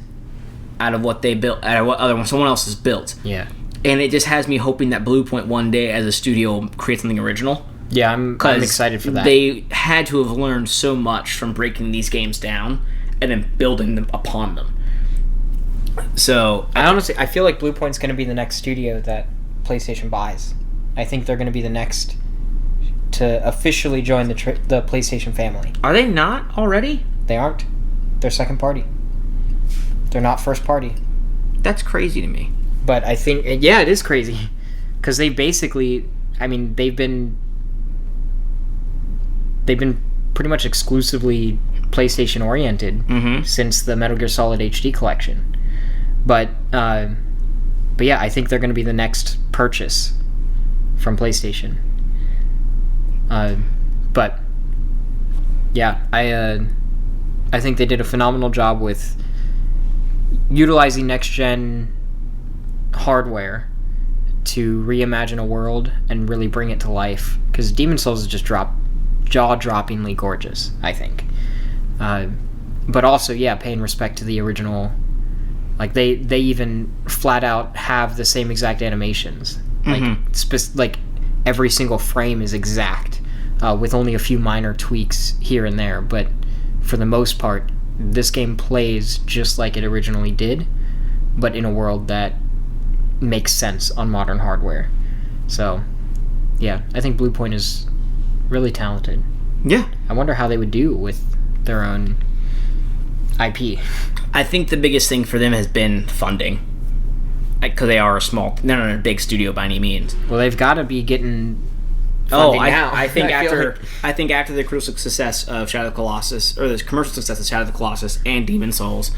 out of what they built, out of what someone else has built. Yeah. And it just has me hoping that Bluepoint one day as a studio creates something original. Yeah, I'm excited for that. They had to have learned so much from breaking these games down and then building them upon them. So I feel like Bluepoint's going to be the next studio that PlayStation buys. I think they're going to be the next to officially join the PlayStation family. Are they not already? They aren't. They're second party. They're not first party. That's crazy to me. But I think, yeah, it is crazy. Because they basically, they've been pretty much exclusively PlayStation oriented since the Metal Gear Solid HD collection. But yeah, I think they're going to be the next purchase from PlayStation. But yeah, I think they did a phenomenal job with utilizing next gen hardware to reimagine a world and really bring it to life. Because Demon Souls is just jaw-droppingly gorgeous, I think. But also, yeah, paying respect to the original. Like they even flat out have the same exact animations. Like every single frame is exact, with only a few minor tweaks here and there. But for the most part, this game plays just like it originally did, but in a world that makes sense on modern hardware. So Yeah, I think Blue Point is really talented. Yeah. I wonder how they would do with their own IP. I think the biggest thing for them has been funding. Because they are they're not a big studio by any means. Well, they've got to be getting funding now. I think I feel after the critical success of Shadow of the Colossus, or the commercial success of Shadow of the Colossus and Demon Souls,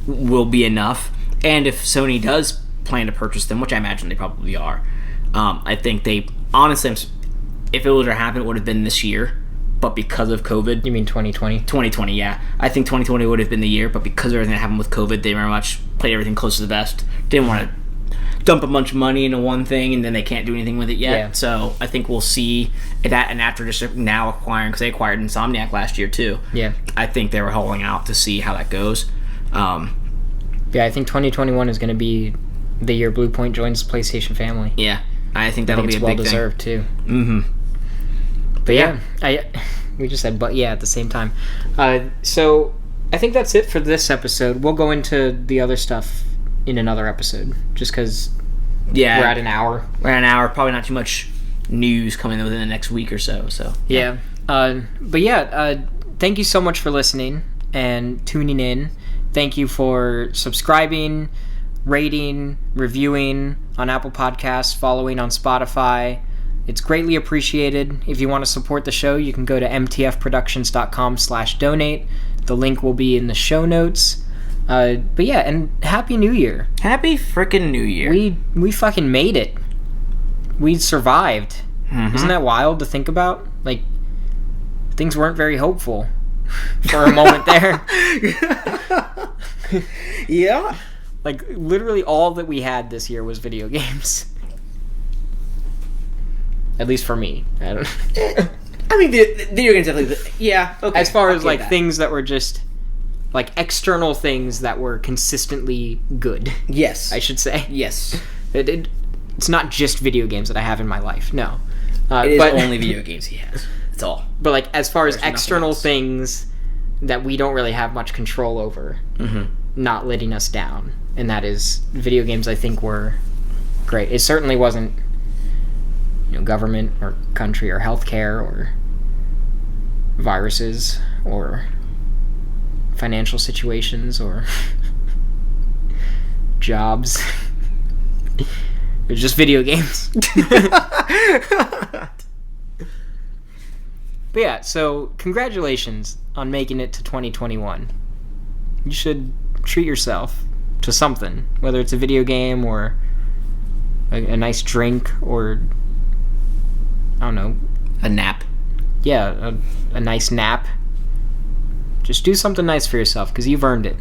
will be enough. And if Sony does plan to purchase them, which I imagine they probably are, I think they honestly, if it was to happen, it would have been this year. But because of COVID... You mean 2020? 2020, yeah. I think 2020 would have been the year, but because of everything that happened with COVID, they very much played everything close to the vest. Didn't want to dump a bunch of money into one thing, and then they can't do anything with it yet. Yeah. So I think we'll see that, and after just now acquiring... Because they acquired Insomniac last year, too. Yeah. I think they were holding out to see how that goes. Yeah, I think 2021 is going to be the year Blue Point joins the PlayStation family. Yeah. I think that'll be a big thing. It's well-deserved, too. Mm-hmm. But yeah, we just said, but yeah, at the same time. So I think that's it for this episode. We'll go into the other stuff in another episode, just because we're at an hour. We're at an hour. Probably not too much news coming within the next week or so. So yeah. But yeah, thank you so much for listening and tuning in. Thank you for subscribing, rating, reviewing on Apple Podcasts, following on Spotify. It's greatly appreciated. If you want to support the show, you can go to mtfproductions.com/donate. The link will be in the show notes. But yeah, and Happy New Year. Happy frickin' New Year. We fucking made it. We survived. Mm-hmm. Isn't that wild to think about? Like, things weren't very hopeful for a moment there. Yeah. Like, literally all that we had this year was video games. At least for me. I don't know. I mean, the video games definitely... Yeah, okay. As far as, like, things that were just... Like, external things that were consistently good. Yes. I should say. Yes. It's not just video games that I have in my life. No. It is only video games he has. That's all. But, like, as far as external things that we don't really have much control over, not letting us down. And that is... Video games, I think, were great. It certainly wasn't... government or country or healthcare or viruses or financial situations or jobs. It's just video games. But yeah, so congratulations on making it to 2021. You should treat yourself to something, whether it's a video game or a nice drink or... I don't know. A nap. Yeah, a nice nap. Just do something nice for yourself, because you've earned it.